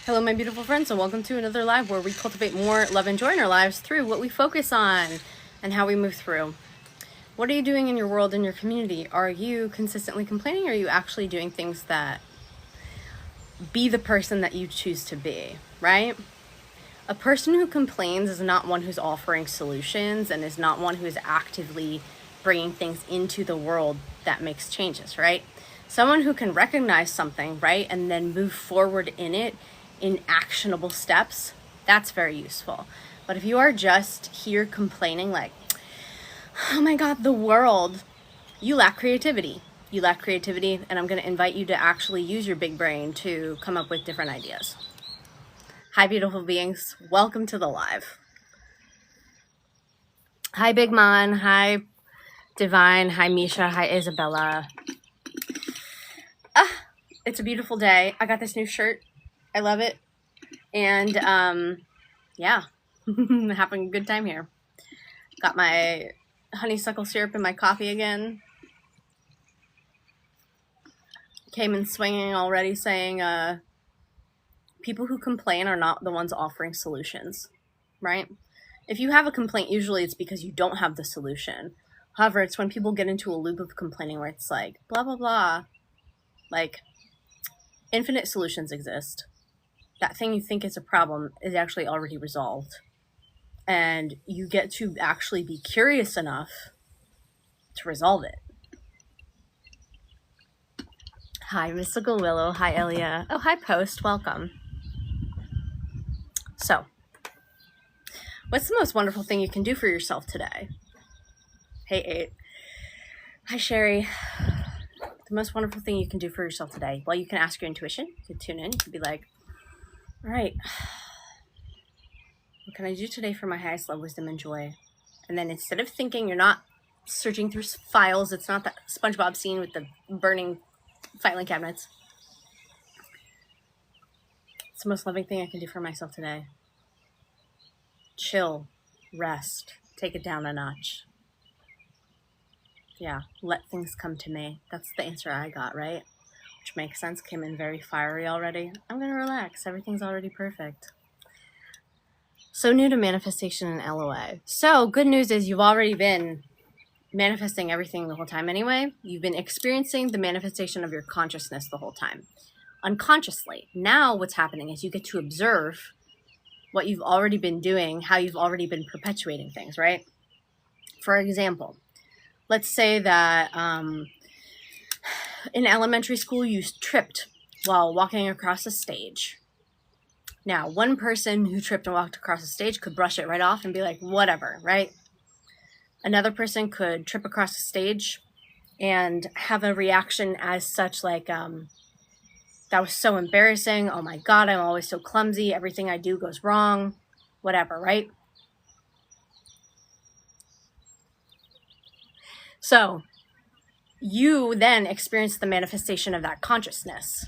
Hello, my beautiful friends, and welcome to another live where we cultivate more love and joy in our lives through what we focus on and how we move through. What are you doing in your world, in your community? Are you consistently complaining, or are you actually doing things that be the person that you choose to be, right? A person who complains is not one who's offering solutions and is not one who is actively bringing things into the world that makes changes, right? Someone who can recognize something, right, and then move forward in it in actionable steps, that's very useful. But if you are just here complaining like, oh my God, the world, you lack creativity. You lack creativity, and I'm going to invite you to actually use your big brain to come up with different ideas. Hi, beautiful beings. Welcome to the live. Hi, Big Mon. Hi, Divine. Hi, Misha. Hi, Isabella. It's a beautiful day. I got this new shirt. I love it. And yeah, having a good time here. Got my honeysuckle syrup in my coffee again. Came in swinging already, saying people who complain are not the ones offering solutions, right? If you have a complaint, usually it's because you don't have the solution. However, it's when people get into a loop of complaining where it's like, blah, blah, blah. Like, infinite solutions exist. That thing you think is a problem is actually already resolved. And you get to actually be curious enough to resolve it. Hi, Mystical Willow. Hi, Elia. Oh, hi, Post. Welcome. So, what's the most wonderful thing you can do for yourself today? Hey, 8. Hi, Sherry. The most wonderful thing you can do for yourself today? Well, you can ask your intuition. You can tune in. You can be like, all right, what can I do today for my highest love, wisdom, and joy? And then instead of thinking, you're not searching through files. It's not that SpongeBob scene with the burning filing cabinets. It's the most loving thing I can do for myself today. Chill, rest, take it down a notch. Yeah, let things come to me. That's the answer I got, right? Which makes sense. Came in very fiery already. I'm going to relax. Everything's already perfect. So new to manifestation and LOA. So good news is you've already been manifesting everything the whole time anyway. You've been experiencing the manifestation of your consciousness the whole time, unconsciously. Now what's happening is you get to observe what you've already been doing, how you've already been perpetuating things, right? For example, let's say that in elementary school you tripped while walking across a stage. Now, one person who tripped and walked across the stage could brush it right off and be like, whatever, right? Another person could trip across the stage and have a reaction as such like, that was so embarrassing. Oh my God, I'm always so clumsy. Everything I do goes wrong, whatever, right? So you then experience the manifestation of that consciousness.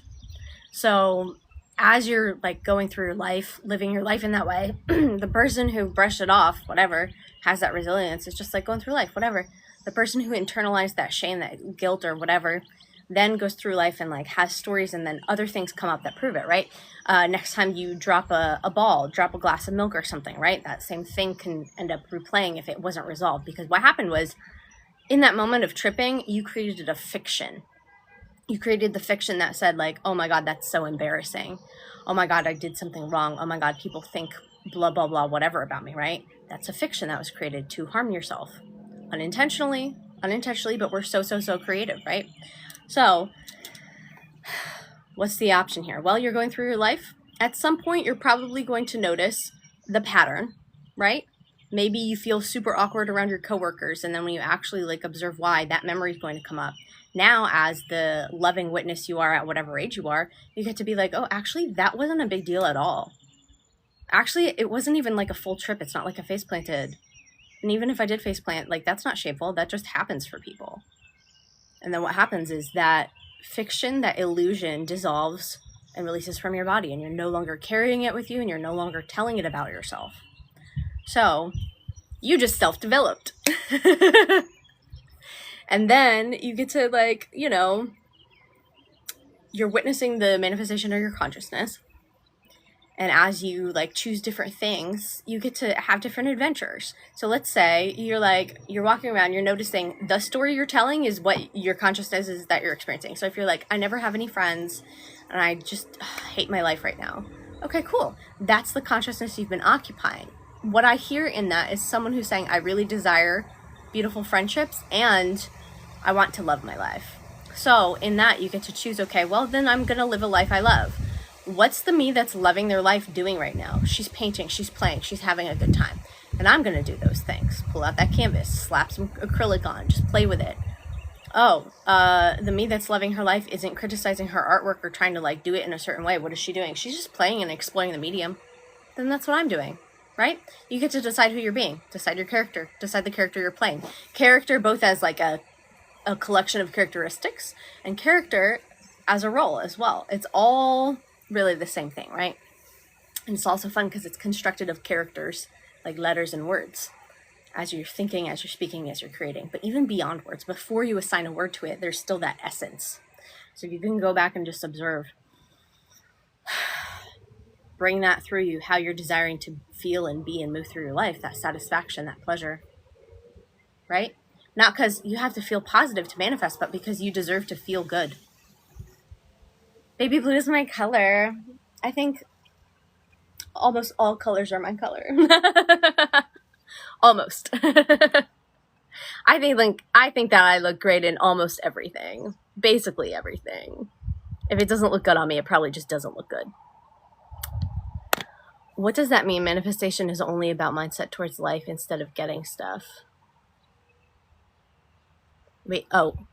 So as you're like going through your life, living your life in that way, the person who brushed it off, whatever, has that resilience. It's just like going through life, whatever. The person who internalized that shame, that guilt or whatever, then goes through life and like has stories, and then other things come up that prove it, right? Next time you drop a ball, drop a glass of milk or something, right? That same thing can end up replaying if it wasn't resolved, because what happened was in that moment of tripping, you created a fiction. You created the fiction that said like, oh my God, that's so embarrassing. Oh my God, I did something wrong. Oh my God, people think blah, blah, blah, whatever about me, right? That's a fiction that was created to harm yourself. Unintentionally, but we're so creative, right? So what's the option here? Well, you're going through your life. At some point, you're probably going to notice the pattern, right? Maybe you feel super awkward around your coworkers, and then when you actually like observe why, that memory is going to come up. Now, as the loving witness you are at whatever age you are, you get to be like, oh, actually, that wasn't a big deal at all. Actually, it wasn't even like a full trip. It's not like I face planted. And even if I did face plant, like that's not shameful. That just happens for people. And then what happens is that fiction, that illusion dissolves and releases from your body, and you're no longer carrying it with you, and you're no longer telling it about yourself. So you just self-developed. And then you get to like, you know, you're witnessing the manifestation of your consciousness. And as you like choose different things, you get to have different adventures. So let's say you're walking around, you're noticing the story you're telling is what your consciousness is that you're experiencing. So if you're like, I never have any friends and I just hate my life right now. Okay, cool. That's the consciousness you've been occupying. What I hear in that is someone who's saying, I really desire beautiful friendships and I want to love my life. So in that, you get to choose, okay, well, then I'm going to live a life I love. What's the me that's loving their life doing right now? She's painting, she's playing, she's having a good time. And I'm going to do those things. Pull out that canvas, slap some acrylic on, just play with it. Oh, the me that's loving her life isn't criticizing her artwork or trying to like do it in a certain way. What is she doing? She's just playing and exploring the medium. Then that's what I'm doing, right? You get to decide who you're being, decide your character, decide the character you're playing. Character both as like a collection of characteristics and character as a role as well. It's all really the same thing, right? And it's also fun because it's constructed of characters, like letters and words, as you're thinking, as you're speaking, as you're creating. But even beyond words, before you assign a word to it, there's still that essence. So you can go back and just observe, bring that through you, how you're desiring to feel and be and move through your life, that satisfaction, that pleasure, right? Not because you have to feel positive to manifest, but because you deserve to feel good. Baby blue is my color. I think almost all colors are my color. Almost. I think that I look great in almost everything. Basically everything. If it doesn't look good on me, it probably just doesn't look good. What does that mean? Manifestation is only about mindset towards life instead of getting stuff.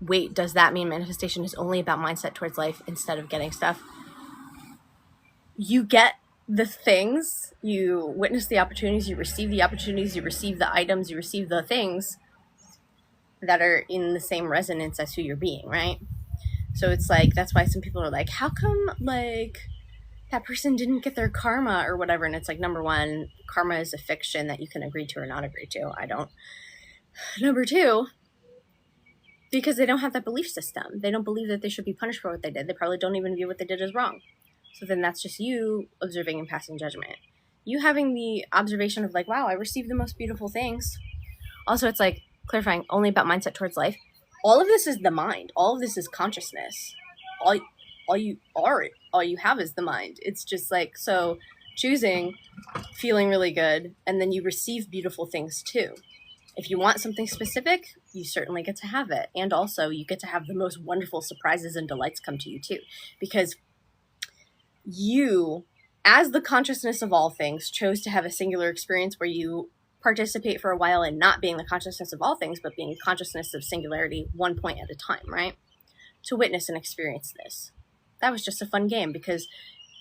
Wait, does that mean manifestation is only about mindset towards life instead of getting stuff? You get the things, you witness the opportunities, you receive the opportunities, you receive the items, you receive the things that are in the same resonance as who you're being, right? So it's like, that's why some people are like, how come like that person didn't get their karma or whatever? And it's like, number one, karma is a fiction that you can agree to or not agree to. I don't. Number two, because they don't have that belief system. They don't believe that they should be punished for what they did. They probably don't even view what they did as wrong. So then that's just you observing and passing judgment. You having the observation of like, wow, I received the most beautiful things. Also, it's like clarifying only about mindset towards life. All of this is the mind. All of this is consciousness. All you have is the mind. It's just like, so choosing, feeling really good, and then you receive beautiful things too. If you want something specific, you certainly get to have it. And also you get to have the most wonderful surprises and delights come to you too. Because you, as the consciousness of all things, chose to have a singular experience where you participate for a while in not being the consciousness of all things, but being a consciousness of singularity, one point at a time, right? To witness and experience this. That was just a fun game, because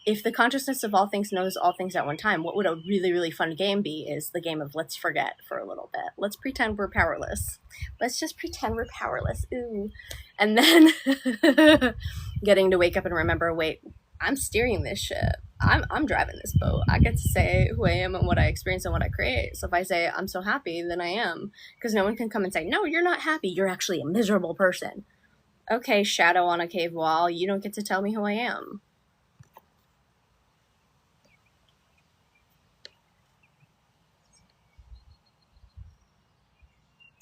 if the consciousness of all things knows all things at one time, what would a really, really fun game be is the game of let's forget for a little bit. Let's pretend we're powerless. Let's just pretend we're powerless. Ooh. And then getting to wake up and remember, wait, I'm steering this ship. I'm driving this boat. I get to say who I am and what I experience and what I create. So if I say I'm so happy, then I am. Because no one can come and say, no, you're not happy. You're actually a miserable person. Okay, shadow on a cave wall. You don't get to tell me who I am.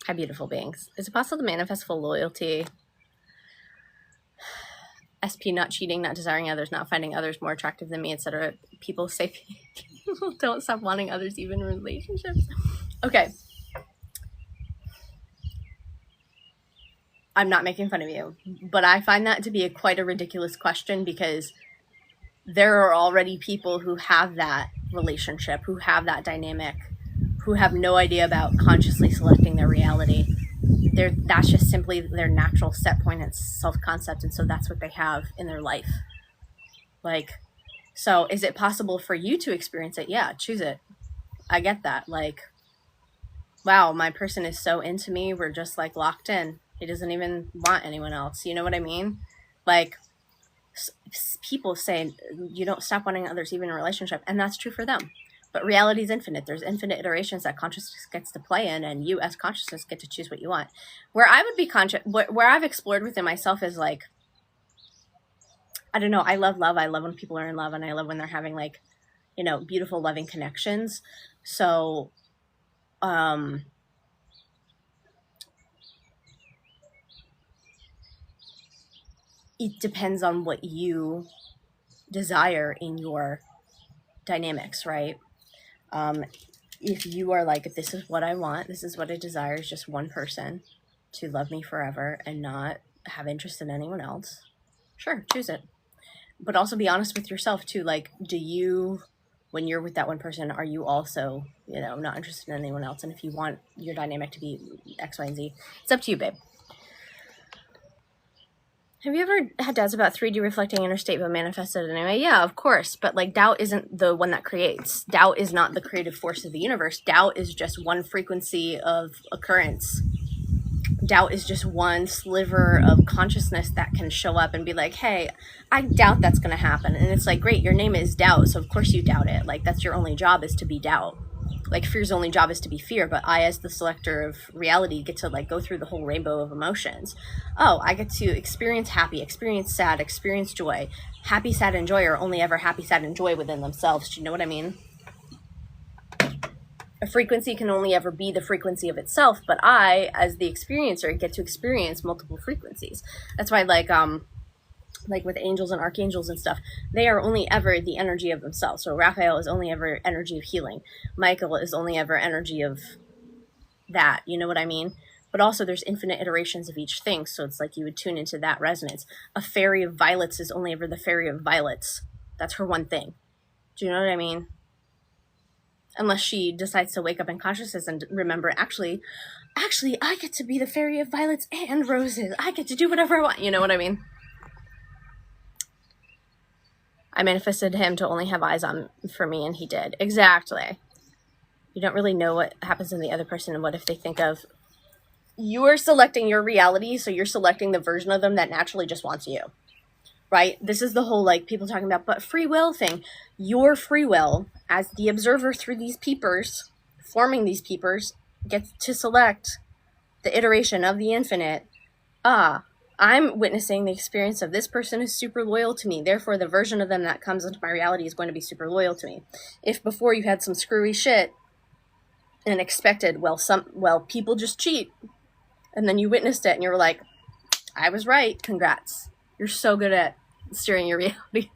Hi, beautiful beings. Is it possible to manifest full loyalty? SP, not cheating, not desiring others, not finding others more attractive than me, etc. People say people don't stop wanting others even in relationships. Okay. I'm not making fun of you, but I find that to be quite a ridiculous question, because there are already people who have that relationship, who have that dynamic, who have no idea about consciously selecting their reality. That's just simply their natural set point and self-concept, and so that's what they have in their life. Like, so is it possible for you to experience it? Yeah, choose it. I get that. Like, wow, my person is so into me, we're just like locked in. He doesn't even want anyone else. You know what I mean? Like, people say you don't stop wanting others even in a relationship, and that's true for them. But reality is infinite. There's infinite iterations that consciousness gets to play in, and you as consciousness get to choose what you want. Where I would be where I've explored within myself is like, I don't know, I love love. I love when people are in love, and I love when they're having like you know, beautiful, loving connections. So, it depends on what you desire in your dynamics, right? If you are like, this is what I want, this is what I desire, is just one person to love me forever and not have interest in anyone else, sure, choose it. But also be honest with yourself too. Like, do you, when you're with that one person, are you also, you know, not interested in anyone else? And if you want your dynamic to be X, Y, and Z, it's up to you, babe. Have you ever had doubts about 3D reflecting inner state but manifested anyway? Yeah, of course. But like, doubt isn't the one that creates. Doubt is not the creative force of the universe. Doubt is just one frequency of occurrence. Doubt is just one sliver of consciousness that can show up and be like, hey, I doubt that's going to happen. And it's like, great, your name is doubt, so of course you doubt it. Like, that's your only job, is to be doubt. Like, fear's only job is to be fear, but I, as the selector of reality, get to like go through the whole rainbow of emotions. Oh, I get to experience happy, experience sad, experience joy. Happy, sad, and joy are only ever happy, sad, and joy within themselves. Do you know what I mean? A frequency can only ever be the frequency of itself, but I, as the experiencer, get to experience multiple frequencies. That's why, like with angels and archangels and stuff, they are only ever the energy of themselves. So Raphael is only ever energy of healing. Michael is only ever energy of that. You know what I mean? But also there's infinite iterations of each thing. So it's like you would tune into that resonance. A fairy of violets is only ever the fairy of violets. That's her one thing. Do you know what I mean? Unless she decides to wake up in consciousness and remember, actually, I get to be the fairy of violets and roses. I get to do whatever I want. You know what I mean? I manifested him to only have eyes on for me, and he did. Exactly. You don't really know what happens in the other person and what if they think of. You are selecting your reality, so you're selecting the version of them that naturally just wants you. Right? This is the whole, like, people talking about, but free will thing. Your free will, as the observer through these peepers, forming these peepers, gets to select the iteration of the infinite. I'm witnessing the experience of this person is super loyal to me. Therefore, the version of them that comes into my reality is going to be super loyal to me. If before you had some screwy shit and expected, well, people just cheat, and then you witnessed it and you were like, I was right. Congrats. You're so good at steering your reality.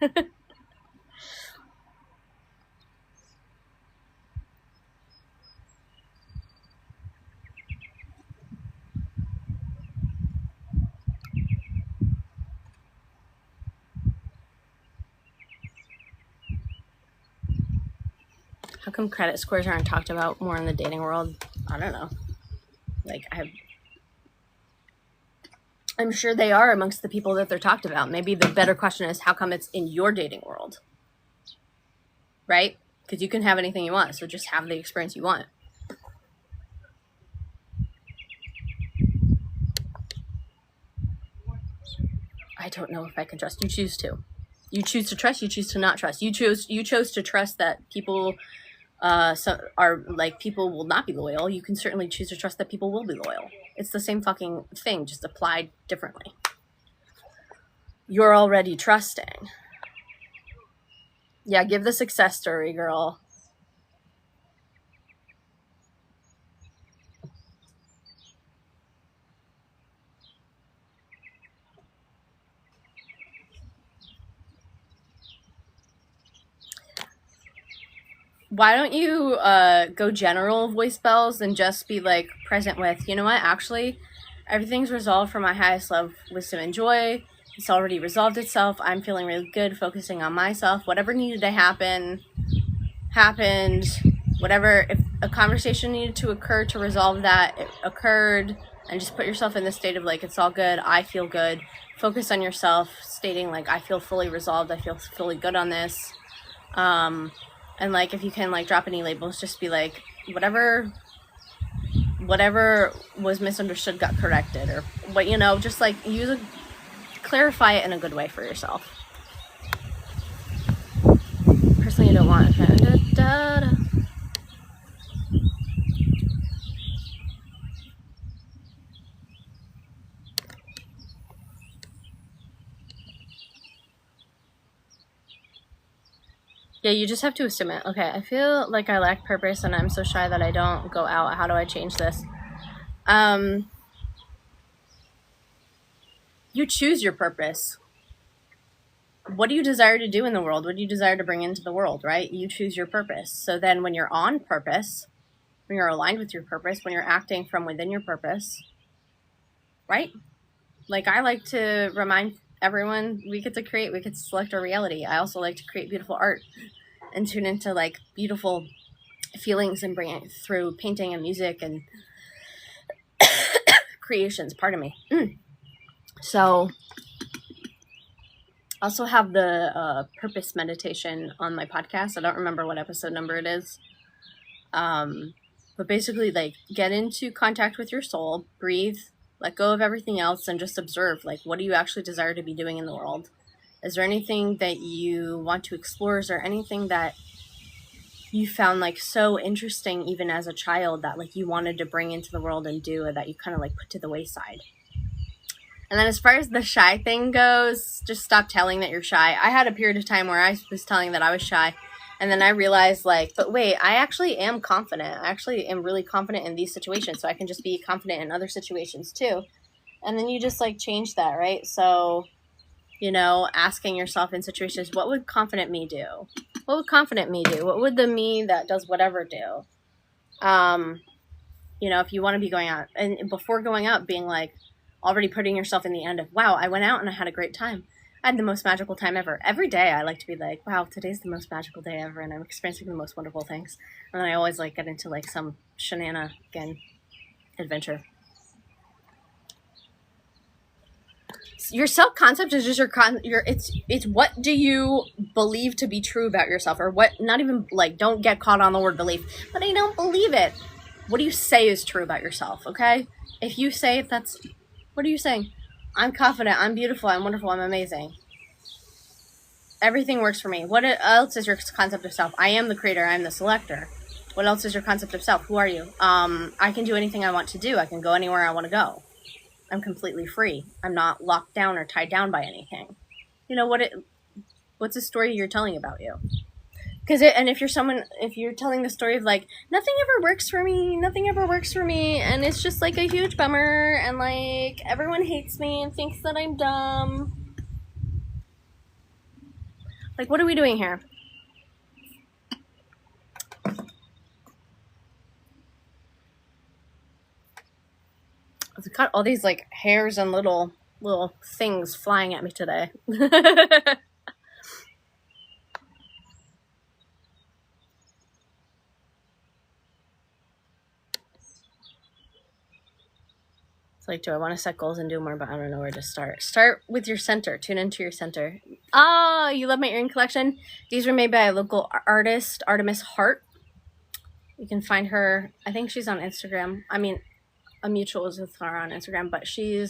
How come credit scores aren't talked about more in the dating world? I don't know. Like, I'm sure they are amongst the people that they're talked about. Maybe the better question is, how come it's in your dating world? Right? Because you can have anything you want, so just have the experience you want. I don't know if I can trust. You choose to. You choose to trust, you choose to not trust. You chose to trust that people people will not be loyal. You can certainly choose to trust that people will be loyal. It's the same fucking thing, just applied differently. You're already trusting. Yeah, give the success story, girl. Why don't you go general voice bells and just be like present with, you know what, actually, everything's resolved for my highest love, wisdom, and joy. It's already resolved itself. I'm feeling really good, focusing on myself. Whatever needed to happen, happened. Whatever, if a conversation needed to occur to resolve that, it occurred. And just put yourself in the state of like, it's all good, I feel good. Focus on yourself, stating like, I feel fully resolved, I feel fully good on this. And like, if you can like drop any labels, just be like, whatever was misunderstood got corrected, or what, you know, just like clarify it in a good way for yourself. Personally, I don't want Yeah, you just have to assume it. Okay, I feel like I lack purpose and I'm so shy that I don't go out. How do I change this? You choose your purpose. What do you desire to do in the world? What do you desire to bring into the world, right? You choose your purpose. So then when you're on purpose, when you're aligned with your purpose, when you're acting from within your purpose, right? Like, I like to remind everyone we get to create, we get to select our reality. I also like to create beautiful art and tune into like beautiful feelings and bring it through painting and music and creations. Pardon me. So I also have the purpose meditation on my podcast. I don't remember what episode number it is. But basically, like, get into contact with your soul, breathe, let go of everything else, and just observe, like, what do you actually desire to be doing in the world? Is there anything that you want to explore? Is there anything that you found, like, so interesting even as a child that, like, you wanted to bring into the world and do, or that you kind of, like, put to the wayside? And then as far as the shy thing goes, just stop telling that you're shy. I had a period of time where I was telling that I was shy. And then I realized, like, but wait, I actually am confident. I actually am really confident in these situations. So I can just be confident in other situations too. And then you just, like, change that, right? So, you know, asking yourself in situations, what would confident me do? What would confident me do? What would the me that does whatever do? You know, if you want to be going out, and before going out, being like, already putting yourself in the end of, wow, I went out and I had a great time. I had the most magical time ever. Every day I like to be like, wow, today's the most magical day ever, and I'm experiencing the most wonderful things. And then I always, like, get into, like, some shenanigan adventure. Your self-concept is just it's what do you believe to be true about yourself, or what, not even, like, don't get caught on the word belief, but I don't believe it. What do you say is true about yourself, okay? If you say that's, what are you saying? I'm confident, I'm beautiful, I'm wonderful, I'm amazing. Everything works for me. What else is your concept of self? I am the creator, I'm the selector. What else is your concept of self? Who are you? I can do anything I want to do. I can go anywhere I want to go. I'm completely free. I'm not locked down or tied down by anything. You know, what's the story you're telling about you? And if you're telling the story of, like, nothing ever works for me, and it's just, like, a huge bummer, and, like, everyone hates me and thinks that I'm dumb. Like, what are we doing here? I've got all these, like, hairs and little things flying at me today. Like, do I want to set goals and do more, but I don't know where to start. Start with your center. Tune into your center. Oh, you love my earring collection? These were made by a local artist, Artemis Hart. You can find her, I think she's on Instagram. I mean, a mutual is with her on Instagram, but she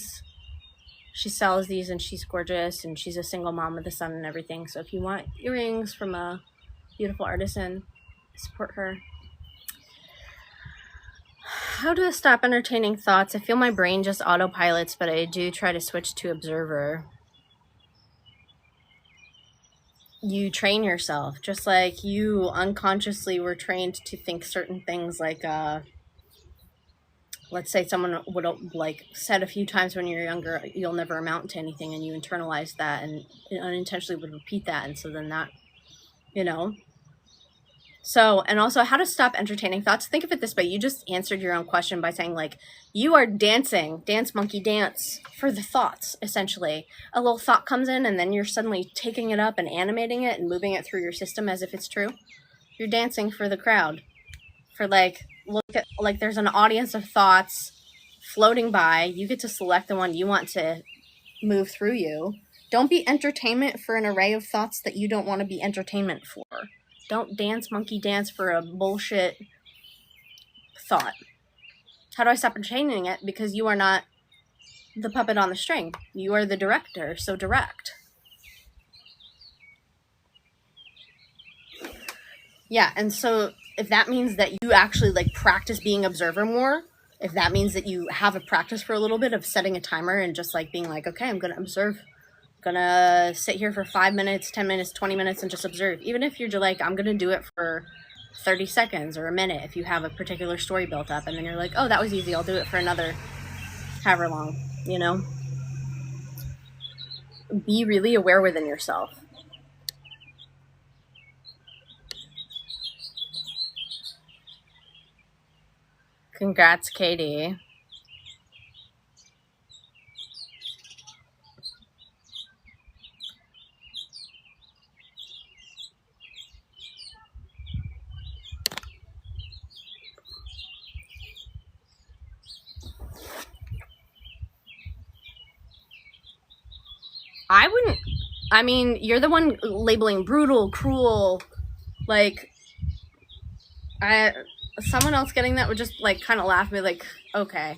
sells these, and she's gorgeous, and she's a single mom with a son and everything. So if you want earrings from a beautiful artisan, support her. How to stop entertaining thoughts? I feel my brain just autopilots, but I do try to switch to observer. You train yourself, just like you unconsciously were trained to think certain things, like, let's say someone would, like, said a few times when you're younger, you'll never amount to anything, and you internalize that and unintentionally would repeat that, and so then that, you know. So, and also how to stop entertaining thoughts. Think of it this way. You just answered your own question by saying, like, you are dancing, dance monkey dance for the thoughts, essentially. A little thought comes in, and then you're suddenly taking it up and animating it and moving it through your system as if it's true. You're dancing for the crowd. For, like, look at, like, there's an audience of thoughts floating by. You get to select the one you want to move through you. Don't be entertainment for an array of thoughts that you don't want to be entertainment for. Don't dance monkey dance for a bullshit thought. How do I stop entertaining it? Because you are not the puppet on the string. You are the director, so direct. Yeah, and so if that means that you actually, like, practice being observer more, if that means that you have a practice for a little bit of setting a timer and just, like, being like, okay, I'm going to observe gonna sit here for 5 minutes, 10 minutes, 20 minutes and just observe. Even if you're like, I'm gonna do it for 30 seconds or a minute if you have a particular story built up, and then you're like, oh, that was easy, I'll do it for another however long, you know? Be really aware within yourself. Congrats, Katie. I mean, you're the one labeling brutal, cruel, like, someone else getting that would just, like, kind of laugh at me, like, okay.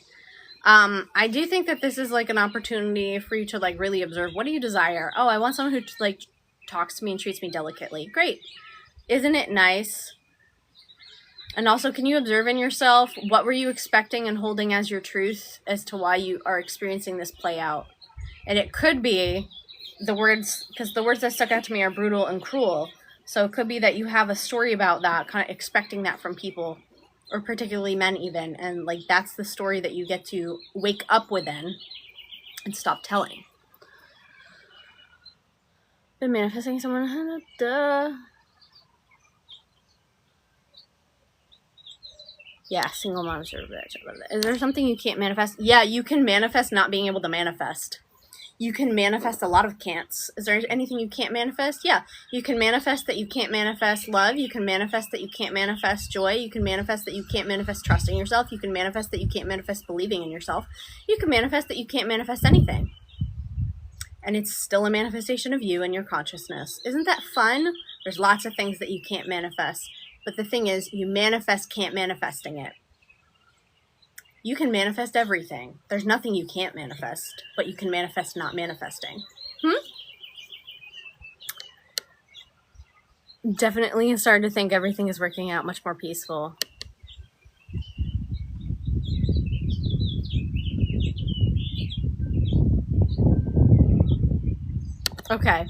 I do think that this is, like, an opportunity for you to, like, really observe. What do you desire? Oh, I want someone who, like, talks to me and treats me delicately. Great. Isn't it nice? And also, can you observe in yourself, what were you expecting and holding as your truth as to why you are experiencing this play out? And it could be the words, because the words that stuck out to me are brutal and cruel. So it could be that you have a story about that, kind of expecting that from people, or particularly men even. And, like, that's the story that you get to wake up within and stop telling. Been manifesting someone, duh. Yeah, single moms are a bitch. Is there something you can't manifest? Yeah, you can manifest not being able to manifest. You can manifest a lot of can'ts. Is there anything you can't manifest? Yeah. You can manifest that you can't manifest love. You can manifest that you can't manifest joy. You can manifest that you can't manifest trusting yourself. You can manifest that you can't manifest believing in yourself. You can manifest that you can't manifest anything. And it's still a manifestation of you and your consciousness. Isn't that fun? There's lots of things that you can't manifest. But the thing is, you manifest can't manifesting it. You can manifest everything. There's nothing you can't manifest, but you can manifest not manifesting. Definitely started to think everything is working out much more peaceful. Okay.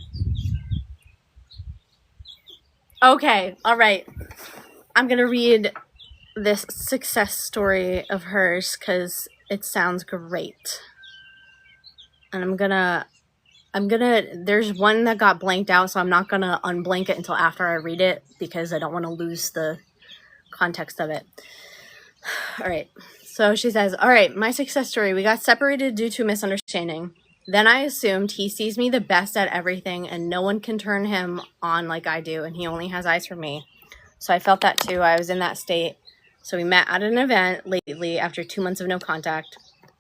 Okay, all right. I'm going to read this success story of hers because it sounds great. And I'm gonna, there's one that got blanked out, so I'm not gonna unblank it until after I read it because I don't want to lose the context of it. All right. So she says, all right, my success story. We got separated due to misunderstanding. Then I assumed he sees me the best at everything and no one can turn him on like I do, and he only has eyes for me. So I felt that too. I was in that state. So we met at an event lately after 2 months of no contact.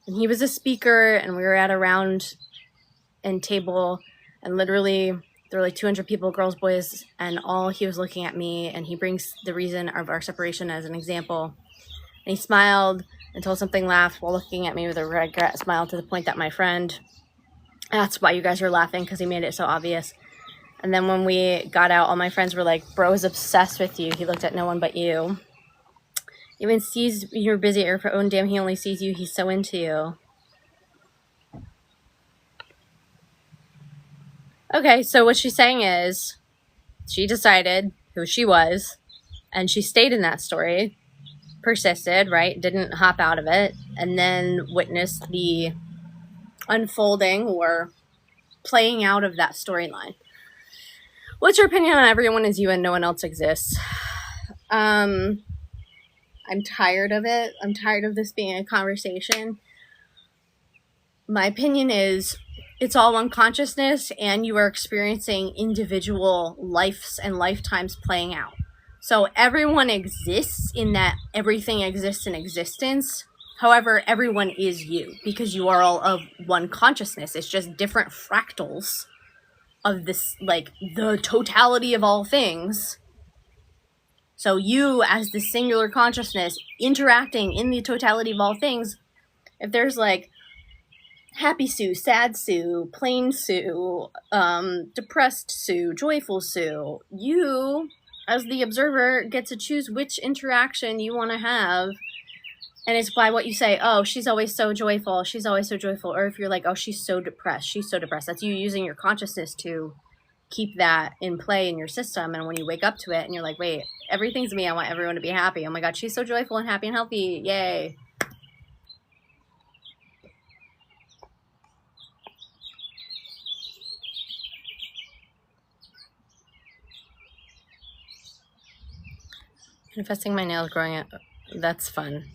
And he was a speaker, and we were at a round and table, and literally there were like 200 people, girls, boys, and all he was looking at me, and he brings the reason of our separation as an example. And he smiled until something laughed while looking at me with a regret smile to the point that my friend asked why you guys were laughing because he made it so obvious. And then when we got out, all my friends were like, bro is obsessed with you. He looked at no one but you. Even sees you're busy at your own damn, he only sees you. He's so into you. Okay, so what she's saying is she decided who she was, and she stayed in that story, persisted, right? Didn't hop out of it, and then witnessed the unfolding or playing out of that storyline. What's your opinion on everyone is you and no one else exists? I'm tired of it. I'm tired of this being a conversation. My opinion is it's all one consciousness, and you are experiencing individual lives and lifetimes playing out. So everyone exists in that everything exists in existence. However, everyone is you because you are all of one consciousness. It's just different fractals of this, like the totality of all things. So you as the singular consciousness interacting in the totality of all things, if there's like happy Sue, sad Sue, plain Sue, depressed Sue, joyful Sue, you as the observer get to choose which interaction you want to have And it's by what you say. Oh, she's always so joyful. She's always so joyful. Or if you're like, oh, she's so depressed. She's so depressed. That's you using your consciousness to keep that in play in your system. And when you wake up to it and you're like, wait, everything's me. I want everyone to be happy. Oh my God, she's so joyful and happy and healthy. Yay. Manifesting my nails growing up. That's fun.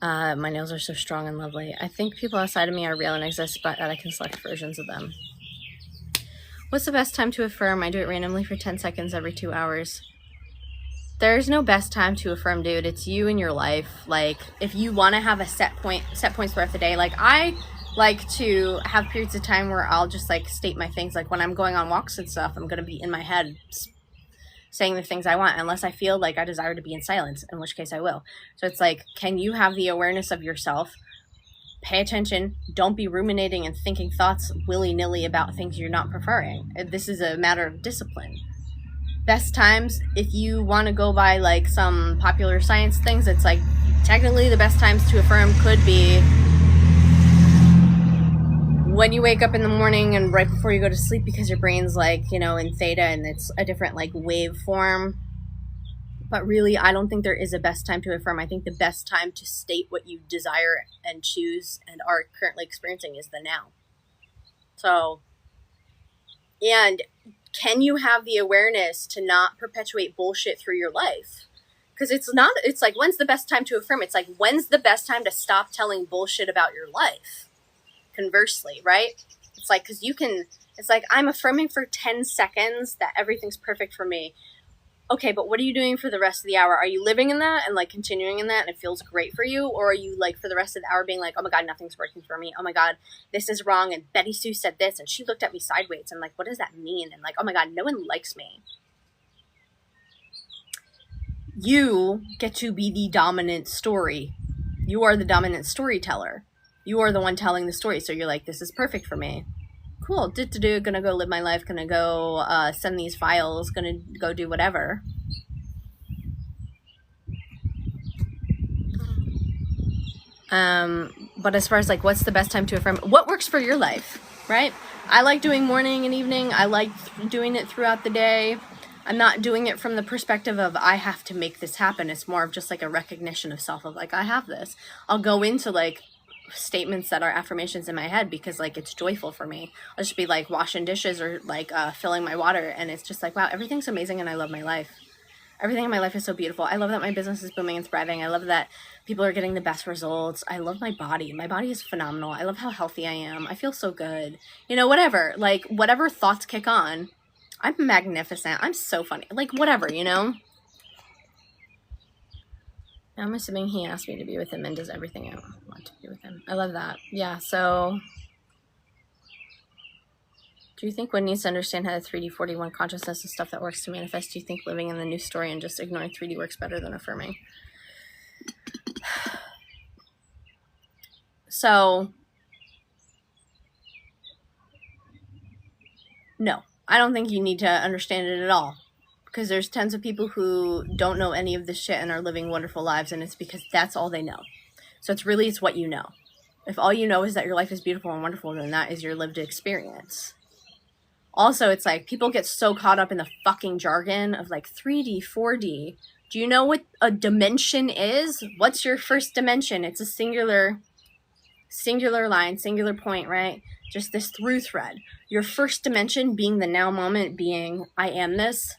My nails are so strong and lovely. I think people outside of me are real and exist, but that I can select versions of them. What's the best time to affirm? I do it randomly for 10 seconds every 2 hours. There's no best time to affirm, dude. It's you and your life. Like, if you want to have a set points throughout the day. Like, I like to have periods of time where I'll just like state my things. Like when I'm going on walks and stuff, I'm going to be in my head saying the things I want, unless I feel like I desire to be in silence, in which case I will. So it's like, can you have the awareness of yourself? Pay attention. Don't be ruminating and thinking thoughts willy-nilly about things you're not preferring. This is a matter of discipline. Best times, if you want to go by like some popular science things, it's like technically the best times to affirm could be when you wake up in the morning and right before you go to sleep, because your brain's like, you know, in theta and it's a different like waveform. But really, I don't think there is a best time to affirm. I think the best time to state what you desire and choose and are currently experiencing is the now. So, and can you have the awareness to not perpetuate bullshit through your life? Because it's like, when's the best time to affirm? It's like, when's the best time to stop telling bullshit about your life? Conversely, right? It's like, because it's like, I'm affirming for 10 seconds that everything's perfect for me. Okay, but what are you doing for the rest of the hour? Are you living in that and like continuing in that and it feels great for you? Or are you like for the rest of the hour being like, oh my God, nothing's working for me. Oh my God, this is wrong. And Betty Sue said this and she looked at me sideways. And like, what does that mean? And like, oh my God, no one likes me. You get to be the dominant story. You are the dominant storyteller. You are the one telling the story. So you're like, this is perfect for me. Cool. Gonna go live my life. Gonna go send these files. Gonna go do whatever. But as far as like, what's the best time to affirm? What works for your life, right? I like doing morning and evening. I like doing it throughout the day. I'm not doing it from the perspective of I have to make this happen. It's more of just like a recognition of self of like, I have this. I'll go into like statements that are affirmations in my head because like it's joyful for me. I'll just be like washing dishes or like filling my water and it's just like, wow, everything's amazing and I love my life. Everything in my life is so beautiful. I love that my business is booming and thriving. I love that people are getting the best results. I love my body. My body is phenomenal. I love how healthy I am. I feel so good. You know, whatever. Like whatever thoughts kick on, I'm magnificent. I'm so funny. Like whatever, you know? I'm assuming he asked me to be with him and does everything I want to be with him. I love that. Yeah, so do you think one needs to understand how the 3D 41 consciousness is stuff that works to manifest? Do you think living in the new story and just ignoring 3D works better than affirming? So, no, I don't think you need to understand it at all. Because there's tons of people who don't know any of this shit and are living wonderful lives, and it's because that's all they know. So it's what you know. If all you know is that your life is beautiful and wonderful, then that is your lived experience. Also, it's like people get so caught up in the fucking jargon of like 3D, 4D. Do you know what a dimension is? What's your first dimension? It's a singular line, singular point, right? Just this through thread. Your first dimension being the now moment, being I am this.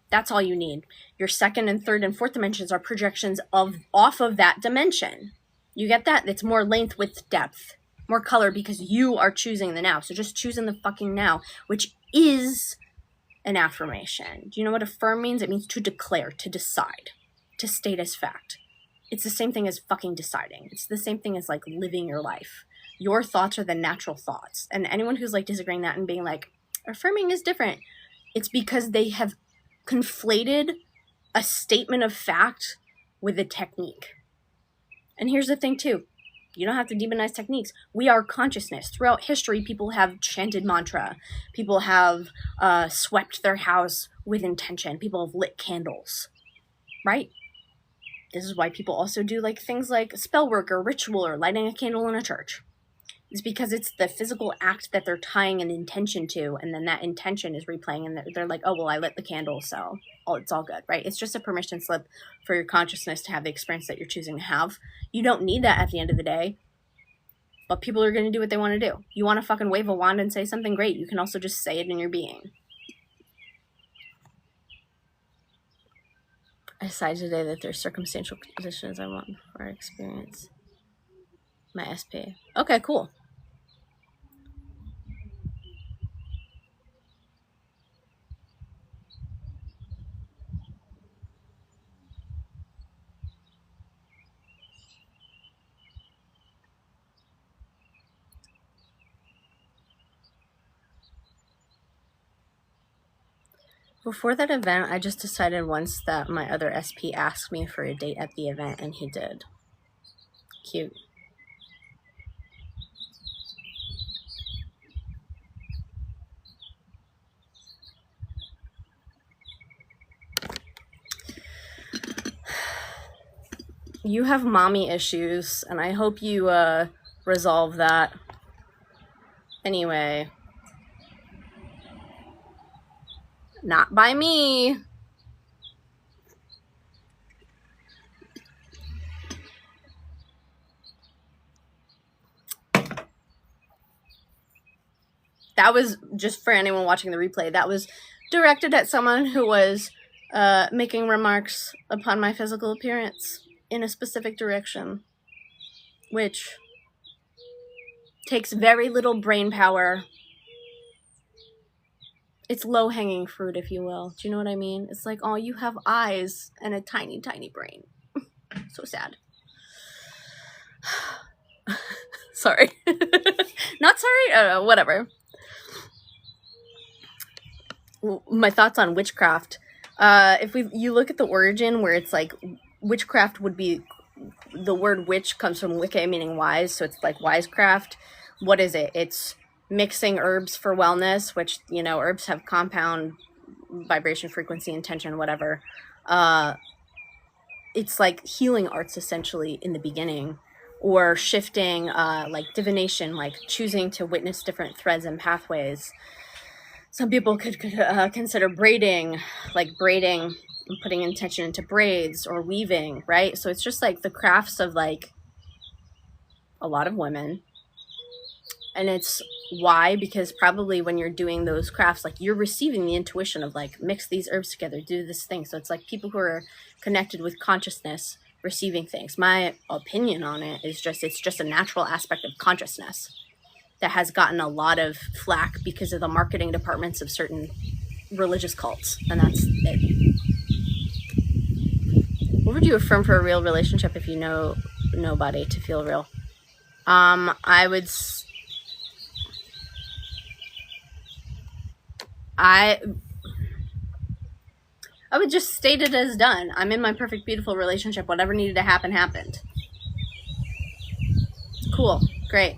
That's all you need. Your second and third and fourth dimensions are projections off of that dimension. You get that? It's more length, width, depth, more color because you are choosing the now. So just choosing the fucking now, which is an affirmation. Do you know what affirm means? It means to declare, to decide, to state as fact. It's the same thing as fucking deciding. It's the same thing as like living your life. Your thoughts are the natural thoughts. And anyone who's like disagreeing that and being like, affirming is different. It's because they have conflated a statement of fact with a technique. And here's the thing too. You don't have to demonize techniques. We are consciousness. Throughout history, people have chanted mantra. People have swept their house with intention. People have lit candles. Right? This is why people also do like things like spell work or ritual or lighting a candle in a church. It's because it's the physical act that they're tying an intention to, and then that intention is replaying, and they're like, oh, well, I lit the candle, so it's all good, right? It's just a permission slip for your consciousness to have the experience that you're choosing to have. You don't need that at the end of the day, but people are going to do what they want to do. You want to fucking wave a wand and say something great. You can also just say it in your being. I decided today that there's circumstantial conditions I want before I experience my SP. Okay, cool. Before that event, I just decided once that my other SP asked me for a date at the event, and he did. Cute. You have mommy issues, and I hope you resolve that. Anyway. Not by me. That was, just for anyone watching the replay, that was directed at someone who was making remarks upon my physical appearance in a specific direction, which takes very little brain power. It's low-hanging fruit, if you will. Do you know what I mean? It's like, oh, you have eyes and a tiny, tiny brain. So sad. Sorry. Not sorry? Whatever. My thoughts on witchcraft. If you look at the origin where it's like, witchcraft would be, the word witch comes from Wicca, meaning wise, so it's like wisecraft. What is it? It's mixing herbs for wellness, which, you know, herbs have compound vibration, frequency, intention, whatever. It's like healing arts, essentially, in the beginning, or shifting, like divination, like choosing to witness different threads and pathways. Some people could consider braiding, like braiding and putting intention into braids, or weaving, right? So it's just like the crafts of like a lot of women. And it's why, because probably when you're doing those crafts, like you're receiving the intuition of like, mix these herbs together, do this thing. So it's like people who are connected with consciousness receiving things. My opinion on it is just, it's just a natural aspect of consciousness that has gotten a lot of flack because of the marketing departments of certain religious cults. And that's it. What would you affirm for a real relationship if you know nobody to feel real? I would just state it as done. I'm in my perfect, beautiful relationship. Whatever needed to happen, happened. Cool. Great.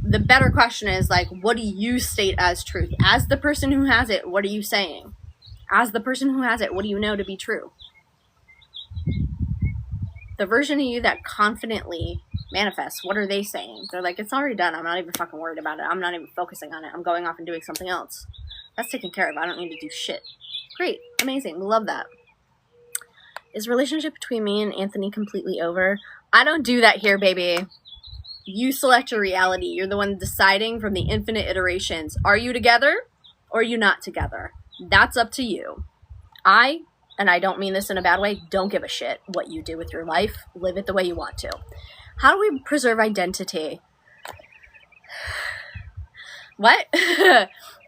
The better question is, like, what do you state as truth? As the person who has it, what are you saying? As the person who has it, what do you know to be true? The version of you that confidently manifests, what are they saying? They're like, it's already done. I'm not even fucking worried about it. I'm not even focusing on it. I'm going off and doing something else. That's taken care of. I don't need to do shit. Great. Amazing. We love that. Is relationship between me and Anthony completely over? I don't do that here, baby. You select your reality. You're the one deciding from the infinite iterations. Are you together or are you not together? That's up to you. And I don't mean this in a bad way, don't give a shit what you do with your life. Live it the way you want to. How do we preserve identity? What?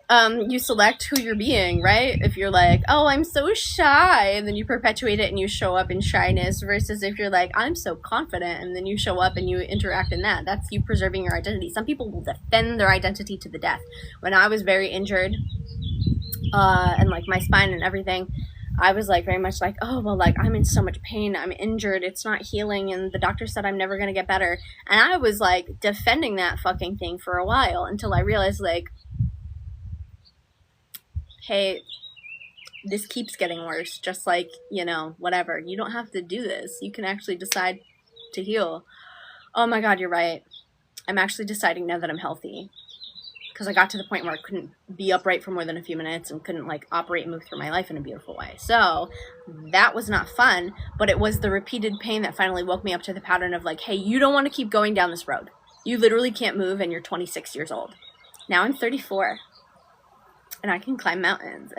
You select who you're being, right? If you're like, oh, I'm so shy, and then you perpetuate it and you show up in shyness, versus if you're like, I'm so confident, and then you show up and you interact in that. That's you preserving your identity. Some people will defend their identity to the death. When I was very injured, and like my spine and everything, I was like very much like, oh, well, like I'm in so much pain, I'm injured, it's not healing, and the doctor said I'm never gonna get better. And I was like defending that fucking thing for a while until I realized, like, hey, this keeps getting worse. Just like, whatever. You don't have to do this. You can actually decide to heal. Oh my God, you're right. I'm actually deciding now that I'm healthy. Because I got to the point where I couldn't be upright for more than a few minutes and couldn't operate and move through my life in a beautiful way. So that was not fun, but it was the repeated pain that finally woke me up to the pattern of hey, you don't want to keep going down this road. You literally can't move and you're 26 years old. Now I'm 34 and I can climb mountains.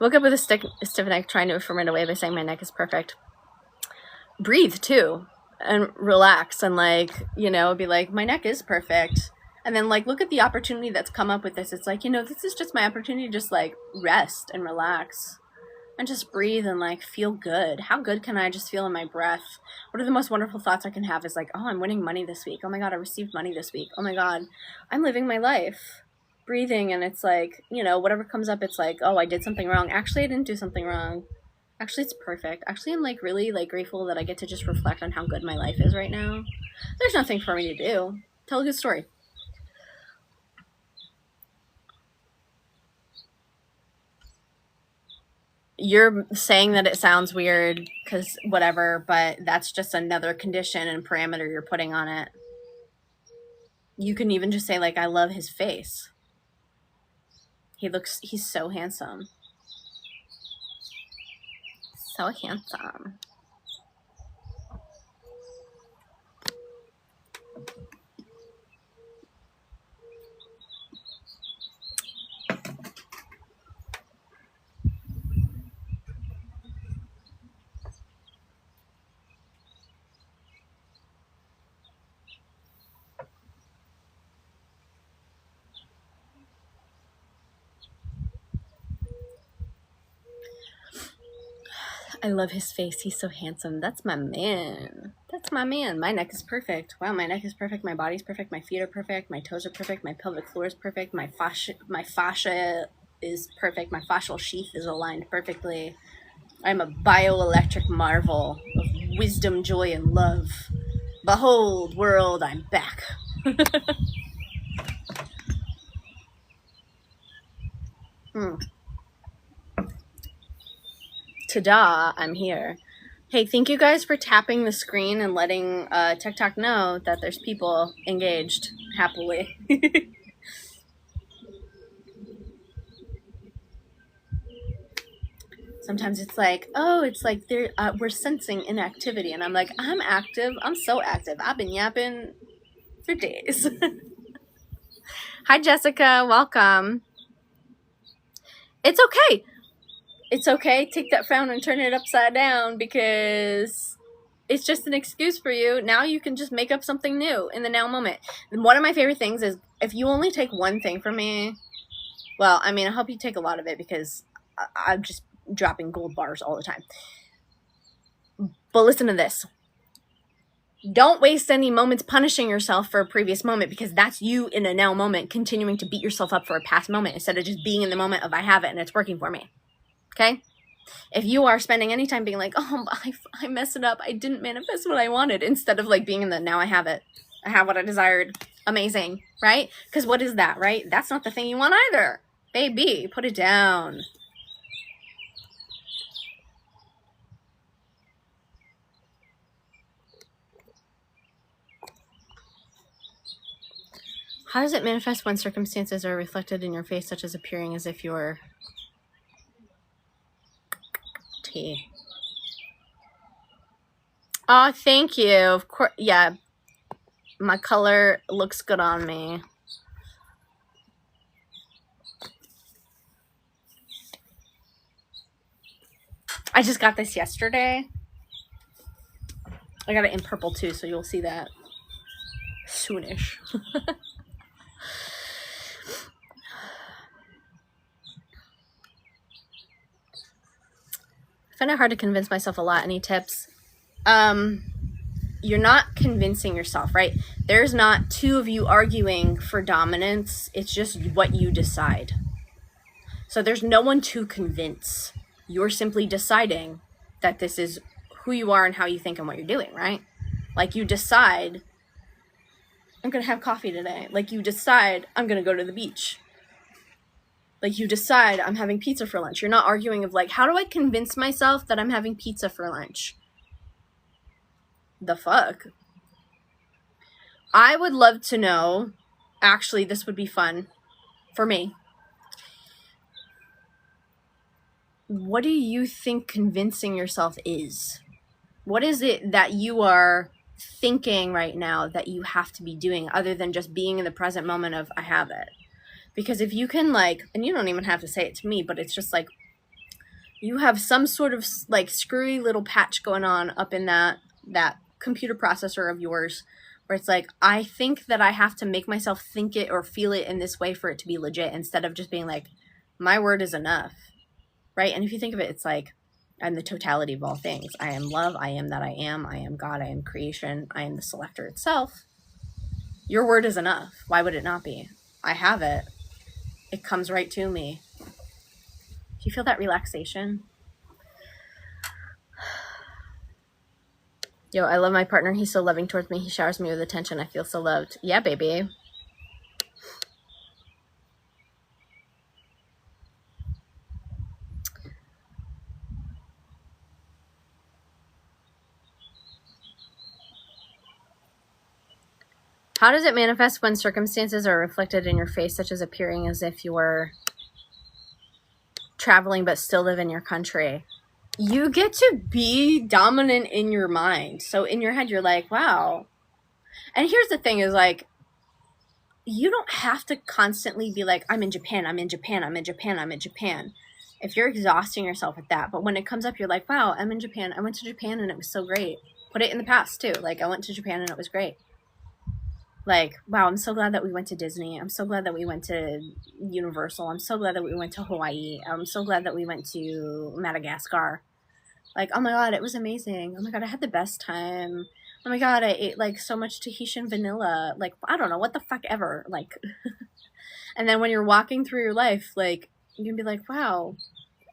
Woke up with a stiff neck, trying to affirm it away by saying my neck is perfect. Breathe too and relax and be my neck is perfect. And then look at the opportunity that's come up with this. It's this is just my opportunity to just rest and relax and just breathe and feel good. How good can I just feel in my breath? What are the most wonderful thoughts I can have is oh, I'm winning money this week. Oh my God, I received money this week. Oh my God, I'm living my life. Breathing, and it's whatever comes up, it's oh, I did something wrong. Actually, I didn't do something wrong. Actually, it's perfect. Actually, I'm really grateful that I get to just reflect on how good my life is right now. There's nothing for me to do. Tell a good story. You're saying that it sounds weird because whatever, but that's just another condition and parameter you're putting on it. You can even just say I love his face. He's so handsome. So handsome. I love his face. He's so handsome. That's my man. That's my man. My neck is perfect. Wow, my neck is perfect. My body's perfect. My feet are perfect. My toes are perfect. My pelvic floor is perfect. My fascia is perfect. My fascial sheath is aligned perfectly. I'm a bioelectric marvel of wisdom, joy, and love. Behold, world, I'm back. Ta-da, I'm here. Hey, thank you guys for tapping the screen and letting TikTok know that there's people engaged happily. Sometimes it's we're sensing inactivity, and I'm I'm active. I'm so active. I've been yapping for days. Hi, Jessica. Welcome. It's okay. It's okay. Take that frown and turn it upside down, because it's just an excuse for you. Now you can just make up something new in the now moment. And one of my favorite things is, if you only take one thing from me, well, I hope you take a lot of it, because I'm just dropping gold bars all the time. But listen to this. Don't waste any moments punishing yourself for a previous moment, because that's you in a now moment continuing to beat yourself up for a past moment, instead of just being in the moment of I have it and it's working for me. Okay? If you are spending any time being oh, I messed it up, I didn't manifest what I wanted, instead of being in the now I have it, I have what I desired, amazing, right? Because what is that, right? That's not the thing you want either. Baby, put it down. How does it manifest when circumstances are reflected in your face, such as appearing as if you're tea? Oh, thank you. Of course, yeah. My color looks good on me. I just got this yesterday. I got it in purple too, so you'll see that soonish. I find it hard to convince myself a lot. Any tips? You're not convincing yourself, right? There's not two of you arguing for dominance. It's just what you decide. So there's no one to convince. You're simply deciding that this is who you are and how you think and what you're doing, right? You decide, I'm going to have coffee today. You decide, I'm going to go to the beach. Like, you decide, I'm having pizza for lunch. You're not arguing of like, how do I convince myself that I'm having pizza for lunch? The fuck? I would love to know, actually, this would be fun for me. What do you think convincing yourself is? What is it that you are thinking right now that you have to be doing other than just being in the present moment of, I have it? Because if you can, like, and you don't even have to say it to me, but it's just like, you have some sort of like screwy little patch going on up in that computer processor of yours, where it's like, I think that I have to make myself think it or feel it in this way for it to be legit, instead of just being like, my word is enough, right? And if you think of it, it's like, I'm the totality of all things. I am love. I am that I am God. I am creation. I am the selector itself. Your word is enough. Why would it not be? I have it. It comes right to me. Do you feel that relaxation? Yo, I love my partner. He's so loving towards me. He showers me with attention. I feel so loved. Yeah, baby. How does it manifest when circumstances are reflected in your face, such as appearing as if you were traveling but still live in your country? You get to be dominant in your mind. So in your head, you're like, wow. And here's the thing is like, you don't have to constantly be like, I'm in Japan, I'm in Japan, I'm in Japan, I'm in Japan. If you're exhausting yourself with that. But when it comes up, you're like, wow, I'm in Japan. I went to Japan and it was so great. Put it in the past too. Like, I went to Japan and it was great. Like, wow, I'm so glad that we went to Disney. I'm so glad that we went to Universal. I'm so glad that we went to Hawaii. I'm so glad that we went to Madagascar. Like, oh my God, it was amazing. Oh my God, I had the best time. Oh my God, I ate like so much Tahitian vanilla. Like, I don't know, what the fuck ever. Like, and then when you're walking through your life, like, you can be like, wow,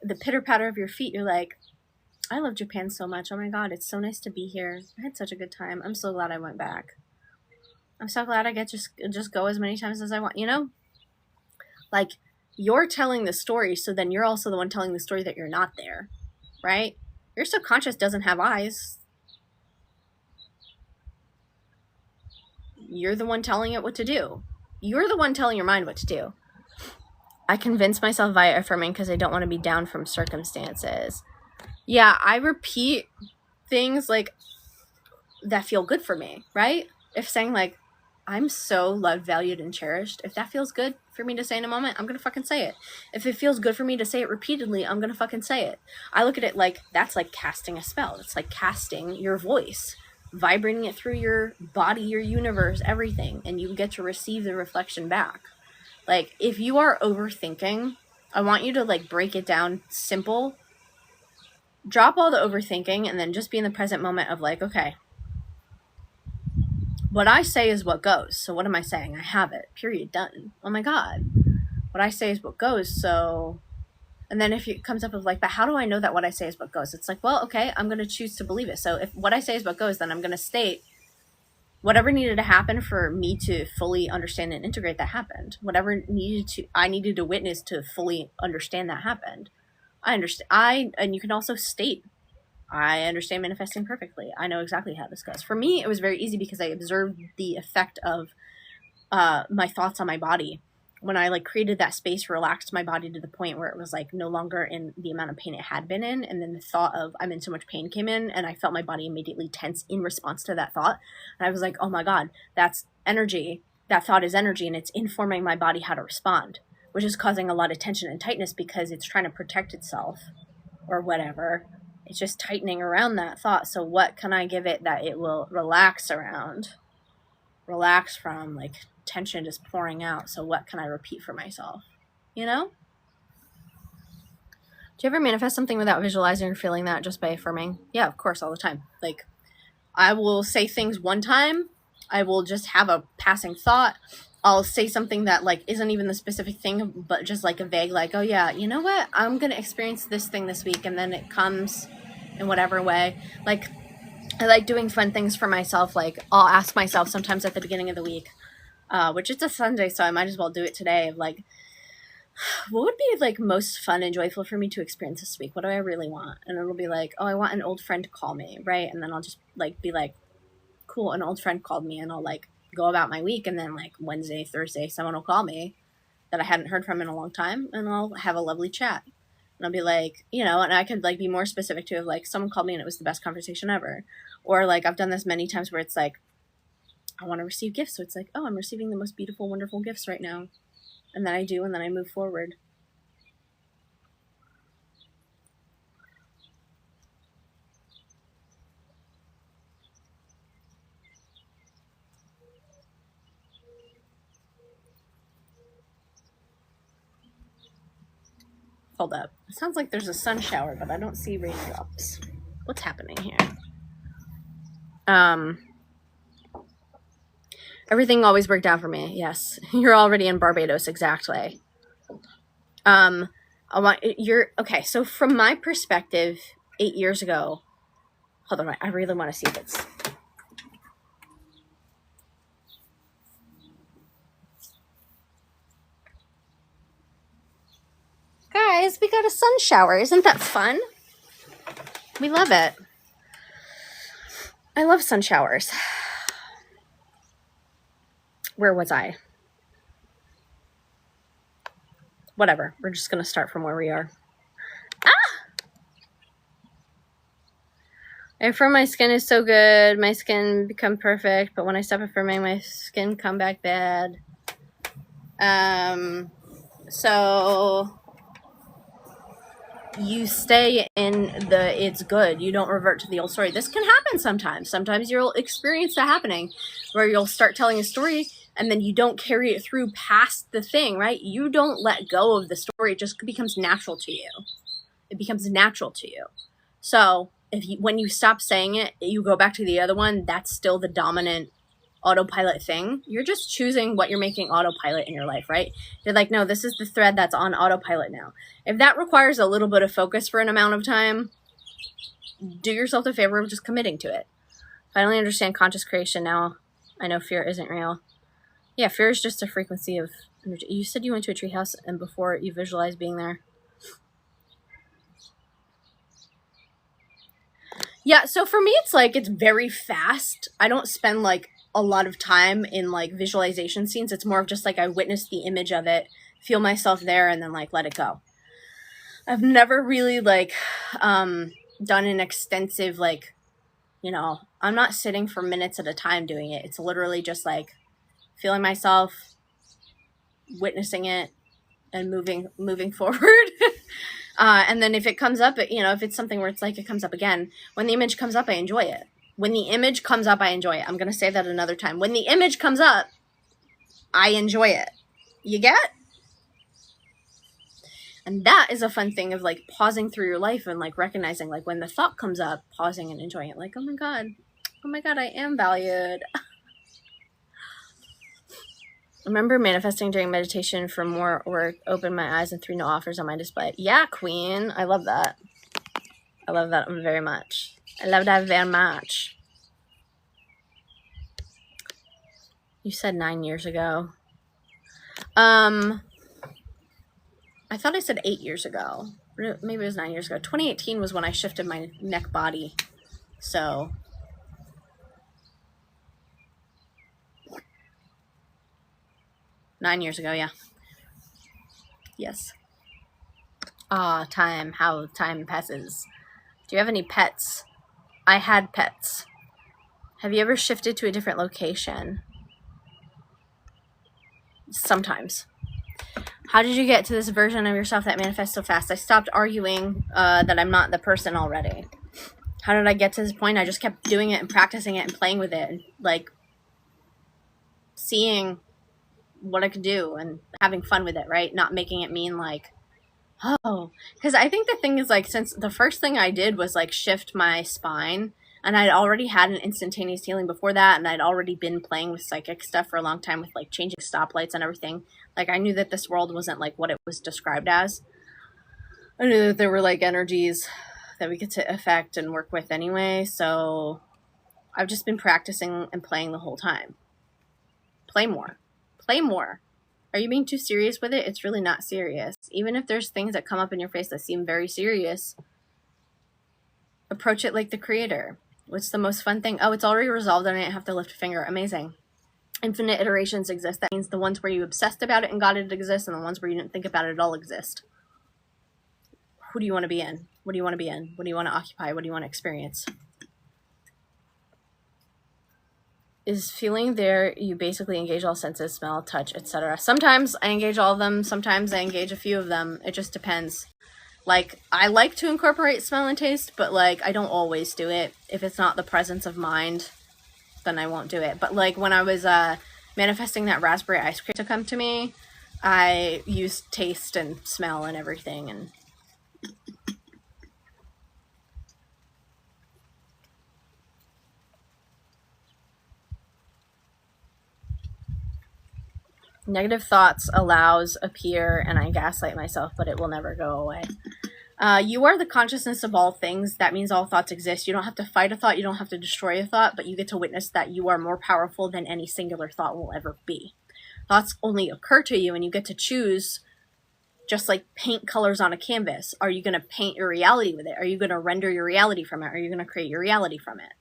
the pitter patter of your feet, you're like, I love Japan so much. Oh my God, it's so nice to be here. I had such a good time. I'm so glad I went back. I'm so glad I get to just go as many times as I want, you know? Like, you're telling the story, so then you're also the one telling the story that you're not there, right? Your subconscious doesn't have eyes. You're the one telling it what to do. You're the one telling your mind what to do. I convince myself via affirming because I don't want to be down from circumstances. Yeah, I repeat things like that feel good for me, right? If saying like, I'm so loved, valued, and cherished, if that feels good for me to say in a moment, I'm going to fucking say it. If it feels good for me to say it repeatedly, I'm going to fucking say it. I look at it like, that's like casting a spell. It's like casting your voice, vibrating it through your body, your universe, everything, and you get to receive the reflection back. Like, if you are overthinking, I want you to like break it down simple. Drop all the overthinking and then just be in the present moment of like, okay, what I say is what goes. So what am I saying? I have it. Period. Done. Oh my God. What I say is what goes. So, and then if it comes up with like, but how do I know that what I say is what goes? It's like, well, okay, I'm going to choose to believe it. So if what I say is what goes, then I'm going to state whatever needed to happen for me to fully understand and integrate that happened. Whatever I needed to witness to fully understand that happened. I understand. And you can also state, I understand manifesting perfectly. I know exactly how this goes. For me, it was very easy because I observed the effect of my thoughts on my body. When I like created that space, relaxed my body to the point where it was like no longer in the amount of pain it had been in. And then the thought of I'm in so much pain came in and I felt my body immediately tense in response to that thought. And I was like, oh my God, that's energy. That thought is energy and it's informing my body how to respond, which is causing a lot of tension and tightness because it's trying to protect itself or whatever. It's just tightening around that thought. So what can I give it that it will relax around? Relax from, like tension just pouring out. So what can I repeat for myself? You know? Do you ever manifest something without visualizing or feeling that just by affirming? Yeah, of course, all the time. Like, I will say things one time. I will just have a passing thought. I'll say something that like isn't even the specific thing, but just like a vague, like, oh yeah, you know what? I'm going to experience this thing this week. And then it comes in whatever way. Like, I like doing fun things for myself. Like, I'll ask myself sometimes at the beginning of the week, which it's a Sunday, so I might as well do it today. Like, what would be like most fun and joyful for me to experience this week? What do I really want? And it'll be like, oh, I want an old friend to call me, right? And then I'll just like be like, cool, an old friend called me, and I'll like go about my week, and then like Wednesday, Thursday, someone will call me that I hadn't heard from in a long time, and I'll have a lovely chat. And I'll be like, you know, and I could like be more specific to, like, someone called me and it was the best conversation ever. Or like I've done this many times where it's like, I want to receive gifts. So it's like, oh, I'm receiving the most beautiful, wonderful gifts right now. And then I do, and then I move forward. Hold up. It sounds like there's a sun shower, but I don't see raindrops. What's happening here? Everything always worked out for me. Yes. You're already in Barbados. Exactly. Okay. So from my perspective, 8 years ago, hold on. I really want to see if it's, guys, we got a sun shower. Isn't that fun? We love it. I love sun showers. Where was I? Whatever. We're just going to start from where we are. I affirm my skin is so good. My skin become perfect. But when I stop affirming, my skin come back bad. So you stay in the it's good. You don't revert to the old story. This can happen sometimes. Sometimes you'll experience that happening where you'll start telling a story and then you don't carry it through past the thing, right? You don't let go of the story. It just becomes natural to you. It becomes natural to you. So when you stop saying it, you go back to the other one, that's still the dominant autopilot thing. You're just choosing what you're making autopilot in your life, right? You're like, no, this is the thread that's on autopilot now. If that requires a little bit of focus for an amount of time, do yourself the favor of just committing to it. Finally understand conscious creation now. I know fear isn't real. Yeah, fear is just a frequency of energy. You said you went to a treehouse and before you visualized being there. Yeah, so for me, it's like, it's very fast. I don't spend like a lot of time in like visualization scenes. It's more of just like I witness the image of it, feel myself there, and then like let it go. I've never really like done an extensive like, you know, I'm not sitting for minutes at a time doing it. It's literally just like feeling myself, witnessing it, and moving forward. And then if it comes up, you know, if it's something where it's like it comes up again, when the image comes up, I enjoy it. When the image comes up, I enjoy it. I'm going to say that another time. When the image comes up, I enjoy it. You get? And that is a fun thing of like pausing through your life and like recognizing like when the thought comes up, pausing and enjoying it. Like, oh my God, I am valued. Remember manifesting during meditation for more work, open my eyes and threw no offers on my display. Yeah, queen. I love that. I love that very much. I love that very much. You said 9 years ago. I thought I said 8 years ago. Maybe it was 9 years ago. 2018 was when I shifted my neck body. So 9 years ago, yeah. Yes. Time. How time passes. Do you have any pets? I had pets. Have you ever shifted to a different location? Sometimes. How did you get to this version of yourself that manifests so fast? I stopped arguing that I'm not the person already. How did I get to this point? I just kept doing it and practicing it and playing with it and like seeing what I could do and having fun with it, right? Not making it mean like, oh, because I think the thing is like, since the first thing I did was like shift my spine, and I'd already had an instantaneous healing before that, and I'd already been playing with psychic stuff for a long time with like changing stoplights and everything. Like I knew that this world wasn't like what it was described as. I knew that there were like energies that we get to affect and work with anyway. So I've just been practicing and playing the whole time. Play more. Are you being too serious with it? It's really not serious. Even if there's things that come up in your face that seem very serious, approach it like the creator. What's the most fun thing? Oh, it's already resolved and I didn't have to lift a finger. Amazing. Infinite iterations exist. That means the ones where you obsessed about it and got it exist, and the ones where you didn't think about it at all exist. Who do you want to be in? What do you want to be in? What do you want to occupy? What do you want to experience? Is feeling there, you basically engage all senses, smell, touch, etc. Sometimes I engage all of them. Sometimes I engage a few of them. It just depends. Like, I like to incorporate smell and taste, but like, I don't always do it. If it's not the presence of mind, then I won't do it. But like, when I was manifesting that raspberry ice cream to come to me, I used taste and smell and everything. And negative thoughts allows appear, and I gaslight myself, but it will never go away. You are the consciousness of all things. That means all thoughts exist. You don't have to fight a thought. You don't have to destroy a thought, but you get to witness that you are more powerful than any singular thought will ever be. Thoughts only occur to you, and you get to choose, just like paint colors on a canvas. Are you going to paint your reality with it? Are you going to render your reality from it? Are you going to create your reality from it?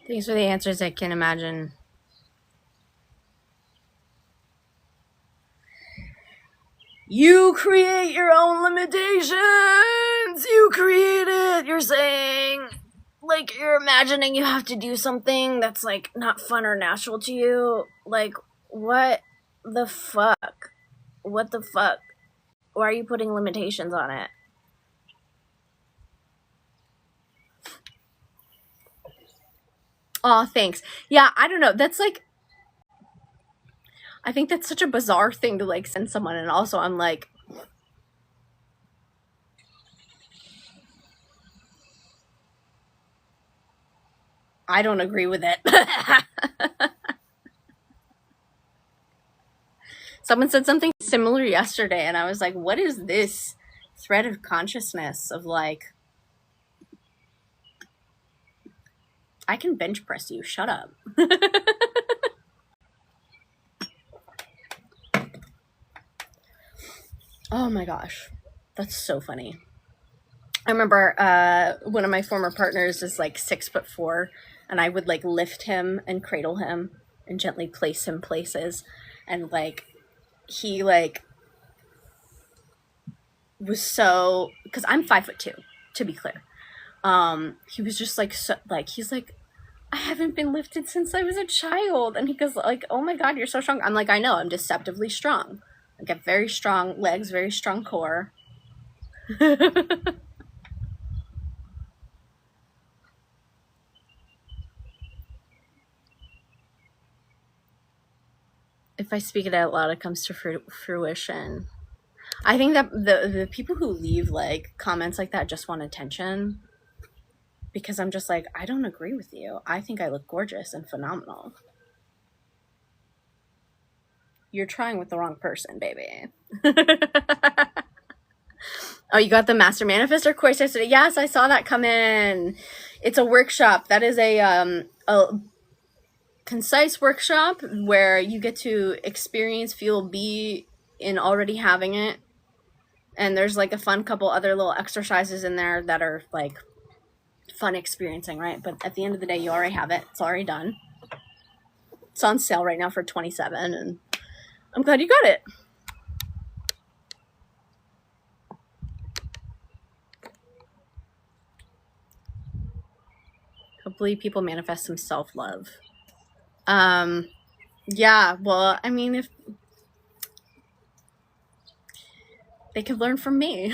These are the answers I can imagine. You create your own limitations. You create it. You're saying, like, you're imagining you have to do something that's like not fun or natural to you. Like, what the fuck? What the fuck? Why are you putting limitations on it? Oh, thanks. Yeah, I don't know. That's like, I think that's such a bizarre thing to like send someone. And also, I'm like, I don't agree with it. Someone said something similar yesterday, and I was like, what is this thread of consciousness of like, I can bench press you, shut up. Oh my gosh, that's so funny. I remember one of my former partners is like 6'4", and I would like lift him and cradle him and gently place him places, and like he like was so, because I'm 5'2", to be clear. He was just like, so, like, he's like, I haven't been lifted since I was a child. And he goes like, oh my God, you're so strong. I'm like, I know, I'm deceptively strong. I get very strong legs, very strong core. If I speak it out loud, it comes to fruition. I think that the people who leave like comments like that just want attention, because I'm just like, I don't agree with you. I think I look gorgeous and phenomenal. You're trying with the wrong person, baby. Oh, you got the Master Manifestor course yesterday? Yes, I saw that come in. It's a workshop. That is a concise workshop where you get to experience, feel, be in already having it. And there's like a fun couple other little exercises in there that are like fun experiencing, right? But at the end of the day, you already have it. It's already done. It's on sale right now for $27, and I'm glad you got it. Hopefully hopefully people manifest some self-love. Yeah, well, I mean, if they could learn from me.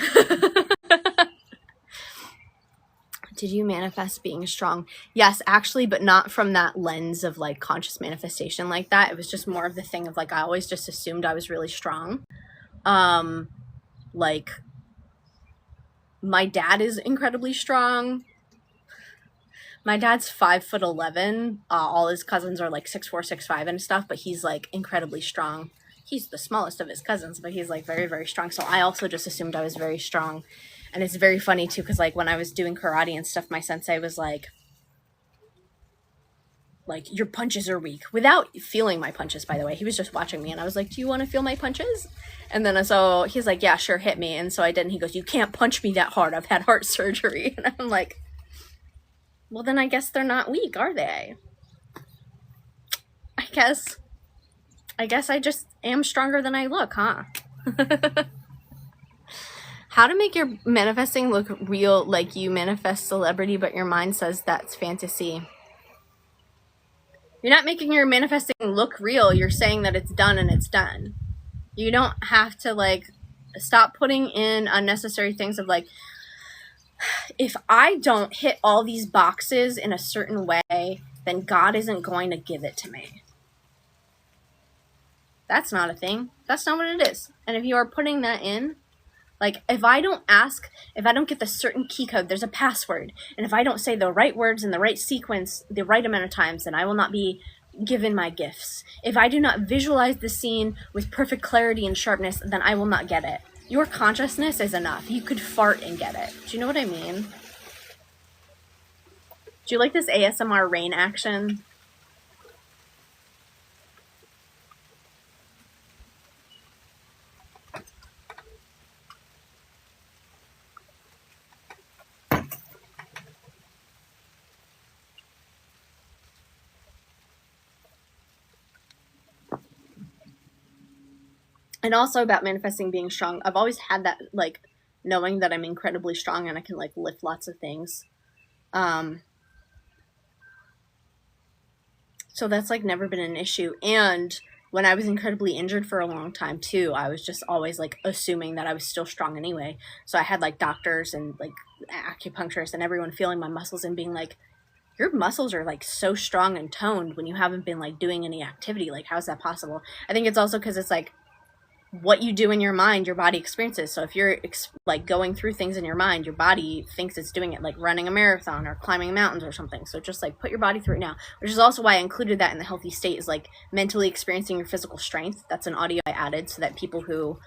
Did you manifest being strong? Yes, actually, but not from that lens of like conscious manifestation like that. It was just more of the thing of like, I always just assumed I was really strong. Like my dad is incredibly strong. My dad's 5'11". All his cousins are like 6'4", 6'5", and stuff, but he's like incredibly strong. He's the smallest of his cousins, but he's like very, very strong. So I also just assumed I was very strong. And it's very funny too, because like when I was doing karate and stuff, my sensei was like, your punches are weak, without feeling my punches, by the way. He was just watching me, and I was like, do you want to feel my punches? And then so he's like, yeah, sure, hit me. And so I did, and he goes, you can't punch me that hard. I've had heart surgery. And I'm like, well, then I guess they're not weak, are they? I guess I just am stronger than I look, huh? How to make your manifesting look real, like you manifest celebrity, but your mind says that's fantasy. You're not making your manifesting look real. You're saying that it's done and it's done. You don't have to like stop putting in unnecessary things of like, if I don't hit all these boxes in a certain way, then God isn't going to give it to me. That's not a thing. That's not what it is. And if you are putting that in, like if I don't get the certain key code, there's a password. And if I don't say the right words in the right sequence, the right amount of times, then I will not be given my gifts. If I do not visualize the scene with perfect clarity and sharpness, then I will not get it. Your consciousness is enough. You could fart and get it. Do you know what I mean? Do you like this ASMR rain action? And also about manifesting being strong. I've always had that, like, knowing that I'm incredibly strong and I can, like, lift lots of things. So that's, like, never been an issue. And when I was incredibly injured for a long time, too, I was just always, like, assuming that I was still strong anyway. So I had, like, doctors and, like, acupuncturists and everyone feeling my muscles and being like, your muscles are, like, so strong and toned when you haven't been, like, doing any activity. Like, how is that possible? I think it's also because it's, like, what you do in your mind, your body experiences. So if you're like going through things in your mind, your body thinks it's doing it, like running a marathon or climbing mountains or something. So just like put your body through it now, which is also why I included that in the healthy state, is like mentally experiencing your physical strength. That's an audio I added so that people who,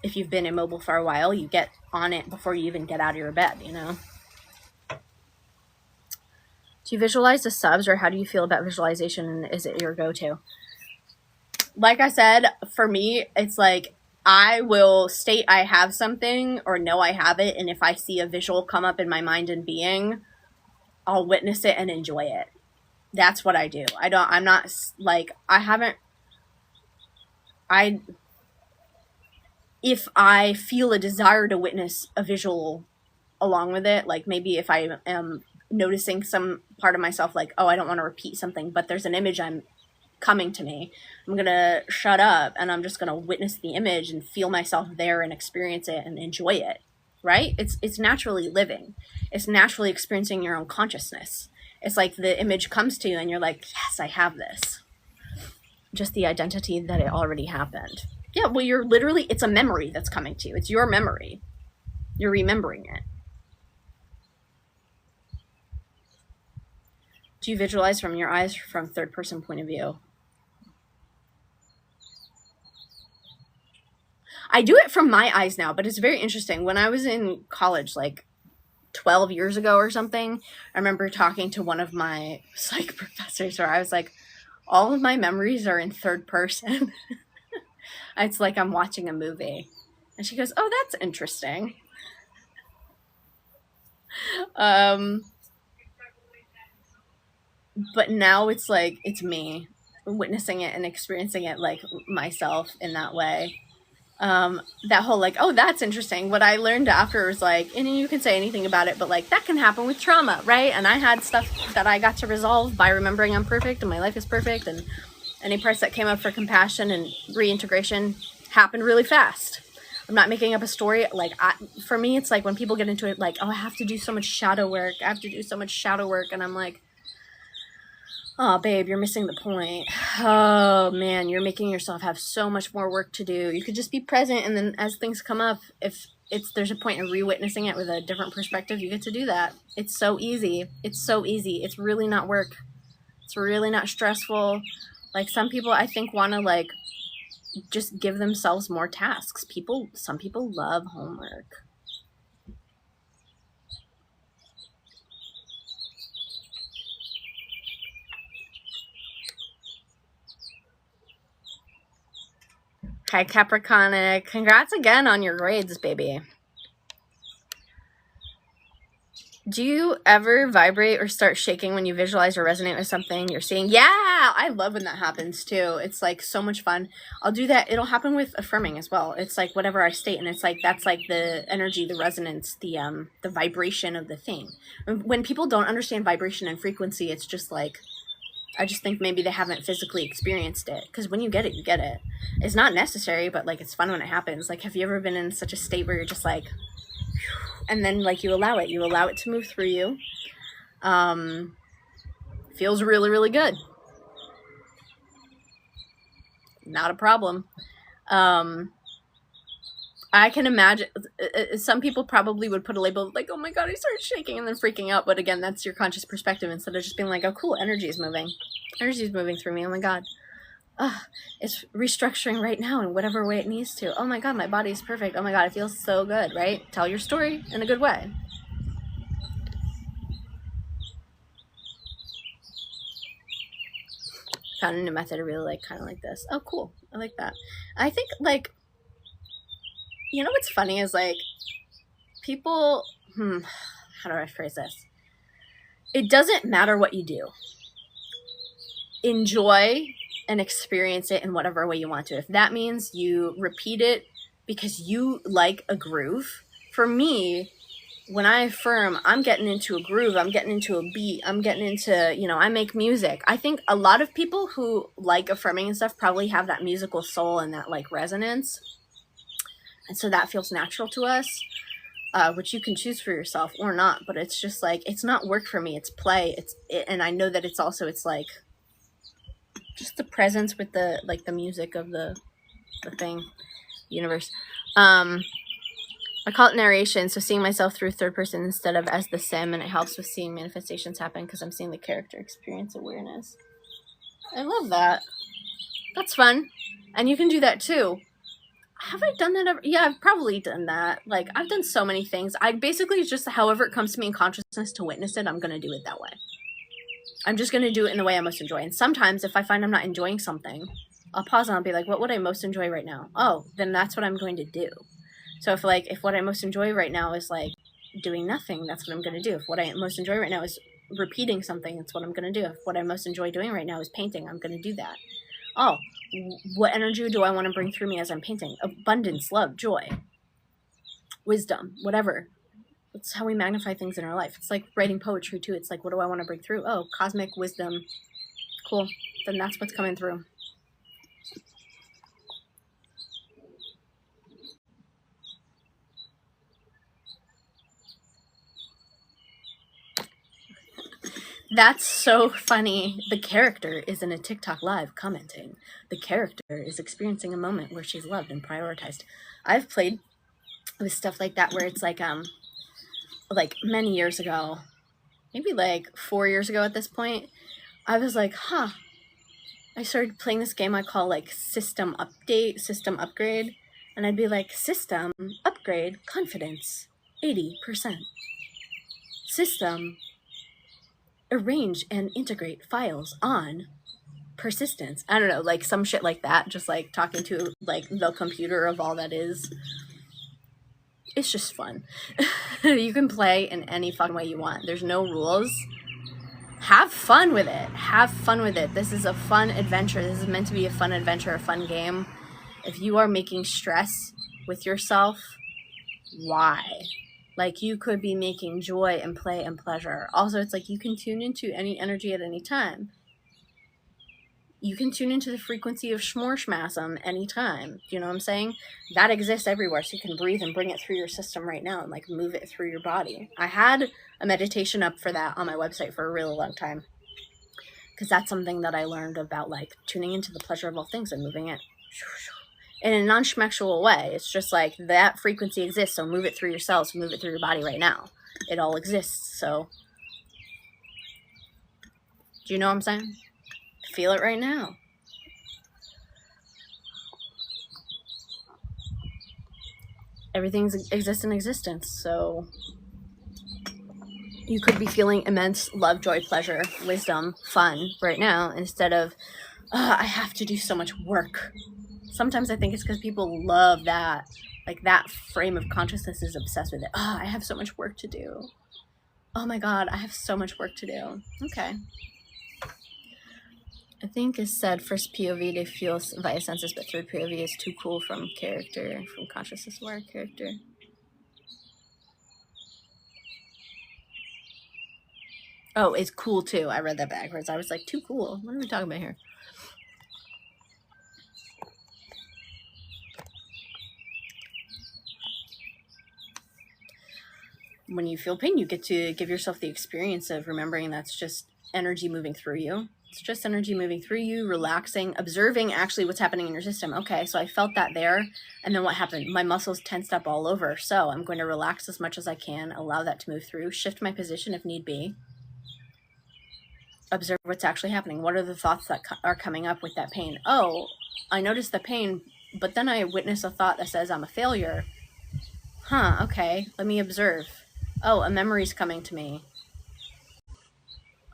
if you've been immobile for a while, you get on it before you even get out of your bed, you know? Do you visualize the subs, or how do you feel about visualization, and is it your go-to? Like I said, for me, it's like I will state I have something or know I have it, and if I see a visual come up in my mind and being, I'll witness it and enjoy it. That's what I do. I'm not like, if I feel a desire to witness a visual along with it, like maybe if I am noticing some part of myself, like, oh, I don't want to repeat something, but there's an image I'm coming to me, I'm gonna shut up and I'm just gonna witness the image and feel myself there and experience it and enjoy it, right? It's naturally living. It's naturally experiencing your own consciousness. It's like the image comes to you and you're like, yes, I have this. Just the identity that it already happened. Yeah, well, you're literally, it's a memory that's coming to you. It's your memory. You're remembering it. Do you visualize from your eyes or from third person point of view? I do it from my eyes now, but it's very interesting. When I was in college, like 12 years ago or something, I remember talking to one of my psych professors where I was like, all of my memories are in third person. It's like I'm watching a movie. And she goes, oh, that's interesting. But now it's like, it's me witnessing it and experiencing it like myself in that way. that whole like, oh, that's interesting. What I learned after was like, and you can say anything about it, but like that can happen with trauma, right? And I had stuff that I got to resolve by remembering I'm perfect and my life is perfect, and any parts that came up for compassion and reintegration happened really fast. I'm not making up a story. Like, for me, it's like when people get into it, like, oh, I have to do so much shadow work. I have to do so much shadow work. And I'm like, oh, babe, you're missing the point. Oh, man, you're making yourself have so much more work to do. You could just be present. And then as things come up, if there's a point in re-witnessing it with a different perspective, you get to do that. It's so easy. It's so easy. It's really not work. It's really not stressful. Like, some people, I think, want to, like, just give themselves more tasks. Some people love homework. Hi, Capricorn. Congrats again on your grades, baby. Do you ever vibrate or start shaking when you visualize or resonate with something you're seeing? Yeah, I love when that happens too. It's like so much fun. I'll do that. It'll happen with affirming as well. It's like whatever I state, and it's like that's like the energy, the resonance, the vibration of the thing. When people don't understand vibration and frequency, it's just like, I just think maybe they haven't physically experienced it. Because when you get it, you get it. It's not necessary, but like it's fun when it happens. Like, have you ever been in such a state where you're just like, and then like you allow it to move through you? Feels really, really good. Not a problem. I can imagine some people probably would put a label like, oh my God, I started shaking, and then freaking out. But again, that's your conscious perspective, instead of just being like, oh cool, energy is moving through me. Oh my God. It's restructuring right now in whatever way it needs to. Oh my God, my body is perfect. Oh my God, it feels so good, right? Tell your story in a good way. Found a new method I really like, kind of like this. Oh, cool. I like that. I think, like, you know what's funny is, like, people, how do I phrase this? It doesn't matter what you do. Enjoy and experience it in whatever way you want to. If that means you repeat it because you like a groove. For me, when I affirm, I'm getting into a groove, I'm getting into a beat, I'm getting into, you know, I make music. I think a lot of people who like affirming and stuff probably have that musical soul and that like resonance. And so that feels natural to us, which you can choose for yourself or not. But it's just like, it's not work for me, it's play. And I know that it's like just the presence with the, like the music of the thing, universe. I call it narration, so seeing myself through third person instead of as the sim, and it helps with seeing manifestations happen because I'm seeing the character experience awareness. I love that. That's fun. And you can do that too. Have I done that ever? Yeah, I've probably done that. Like, I've done so many things. I basically just, however it comes to me in consciousness to witness it, I'm going to do it that way. I'm just going to do it in the way I most enjoy. And sometimes if I find I'm not enjoying something, I'll pause and I'll be like, what would I most enjoy right now? Oh, then that's what I'm going to do. So if what I most enjoy right now is like doing nothing, that's what I'm going to do. If what I most enjoy right now is repeating something, that's what I'm going to do. If what I most enjoy doing right now is painting, I'm going to do that. Oh, what energy do I want to bring through me as I'm painting? Abundance, love, joy, wisdom, whatever. It's how we magnify things in our life. It's like writing poetry too. It's like, what do I want to bring through? Oh, cosmic wisdom. Cool. Then that's what's coming through. That's so funny. The character is in a TikTok live commenting. The character is experiencing a moment where she's loved and prioritized. I've played with stuff like that where it's like many years ago, maybe like 4 years ago at this point, I was like, I started playing this game I call like system upgrade. And I'd be like, system upgrade confidence 80%. System arrange and integrate files on persistence. I don't know, like some shit like that, just like talking to like the computer of all that is. It's just fun. You can play in any fun way you want. There's no rules. Have fun with it. Have fun with it. This is a fun adventure. This is meant to be a fun adventure, a fun game. If you are making stress with yourself, why? Like, you could be making joy and play and pleasure. Also, it's like you can tune into any energy at any time. You can tune into the frequency of shmorshmasm anytime. You know what I'm saying? That exists everywhere. So you can breathe and bring it through your system right now and like move it through your body. I had a meditation up for that on my website for a really long time, because that's something that I learned about, like tuning into the pleasure of all things and moving it in a non-schmexual way. It's just like that frequency exists. So move it through your cells, move it through your body right now. It all exists. So do you know what I'm saying? Feel it right now. Everything exists in existence. So you could be feeling immense love, joy, pleasure, wisdom, fun right now, instead of, I have to do so much work. Sometimes I think it's because people love that. Like, that frame of consciousness is obsessed with it. I have so much work to do. Oh my God, I have so much work to do. Okay. I think it's said first POV they feel via senses, but third POV is too cool from character, from consciousness aware character. Oh, it's cool too. I read that backwards. I was like, too cool. What are we talking about here? When you feel pain, you get to give yourself the experience of remembering that's just energy moving through you. It's just energy moving through you, relaxing, observing actually what's happening in your system. Okay, so I felt that there, and then what happened? My muscles tensed up all over. So I'm going to relax as much as I can, allow that to move through, shift my position if need be. Observe what's actually happening. What are the thoughts that are coming up with that pain? Oh, I noticed the pain, but then I witness a thought that says I'm a failure. Okay, let me observe. Oh, a memory's coming to me.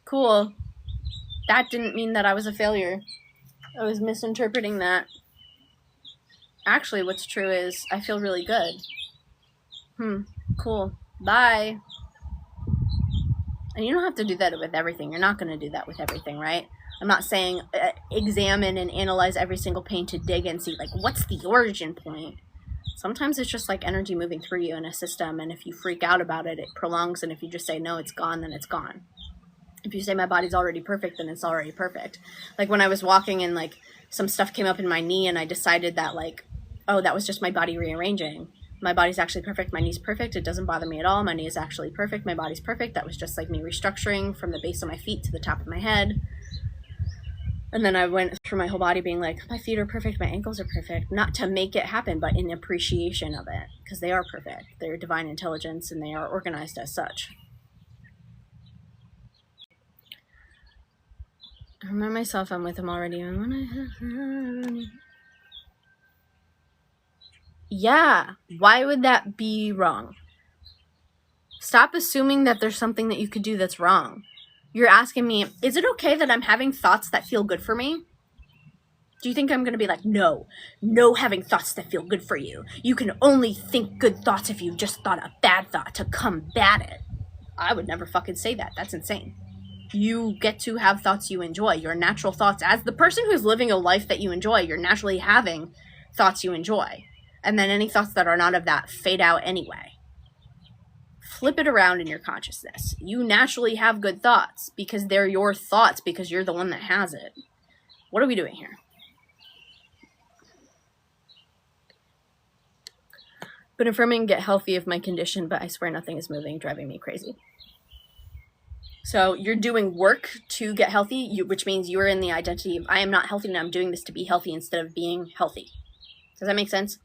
Cool. That didn't mean that I was a failure. I was misinterpreting that. Actually, what's true is I feel really good. Cool. Bye. And you don't have to do that with everything. You're not going to do that with everything, right? I'm not saying examine and analyze every single pain to dig and see, like, what's the origin point? Sometimes it's just like energy moving through you in a system, and if you freak out about it, it prolongs, and if you just say, no, it's gone, then it's gone. If you say my body's already perfect, then it's already perfect. Like when I was walking and like some stuff came up in my knee, and I decided that like, oh, that was just my body rearranging. My body's actually perfect. My knee's perfect. It doesn't bother me at all. My knee is actually perfect. My body's perfect. That was just like me restructuring from the base of my feet to the top of my head. And then I went through my whole body being like, my feet are perfect. My ankles are perfect. Not to make it happen, but in appreciation of it, because they are perfect. They're divine intelligence, and they are organized as such. I remind myself I'm with him already. And when I have... Yeah, why would that be wrong? Stop assuming that there's something that you could do that's wrong. You're asking me, is it okay that I'm having thoughts that feel good for me? Do you think I'm going to be like, no having thoughts that feel good for you. You can only think good thoughts if you've just thought a bad thought to combat it. I would never fucking say that. That's insane. You get to have thoughts you enjoy. Your natural thoughts, as the person who's living a life that you enjoy, you're naturally having thoughts you enjoy. And then any thoughts that are not of that fade out anyway. Flip it around in your consciousness. You naturally have good thoughts because they're your thoughts, because you're the one that has it. What are we doing here? Been affirming get healthy of my condition, but I swear nothing is moving, driving me crazy. So you're doing work to get healthy, which means you're in the identity of I am not healthy and I'm doing this to be healthy instead of being healthy. Does that make sense?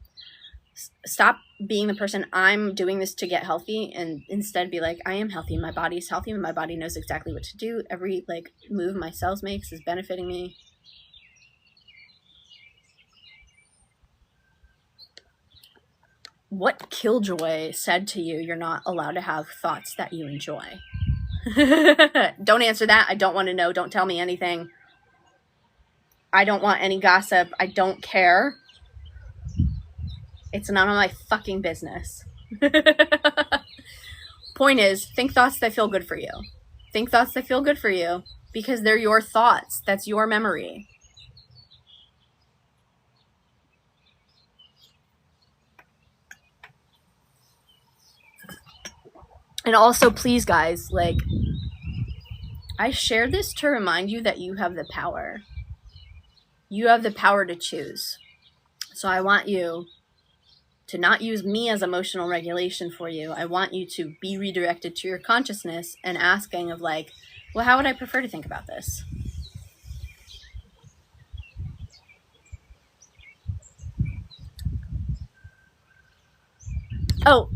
Stop being the person I'm doing this to get healthy, and instead be like, I am healthy, my body's healthy, and my body knows exactly what to do. Every like move my cells makes is benefiting me. What killjoy said to you you're not allowed to have thoughts that you enjoy? Don't answer that. I don't want to know. Don't tell me anything. I don't want any gossip. I don't care. It's none of my fucking business. Point is, think thoughts that feel good for you. Think thoughts that feel good for you because they're your thoughts. That's your memory. And also, please, guys, like, I share this to remind you that you have the power. You have the power to choose. So I want you to not use me as emotional regulation for you. I want you to be redirected to your consciousness and asking of like, well, how would I prefer to think about this? Oh,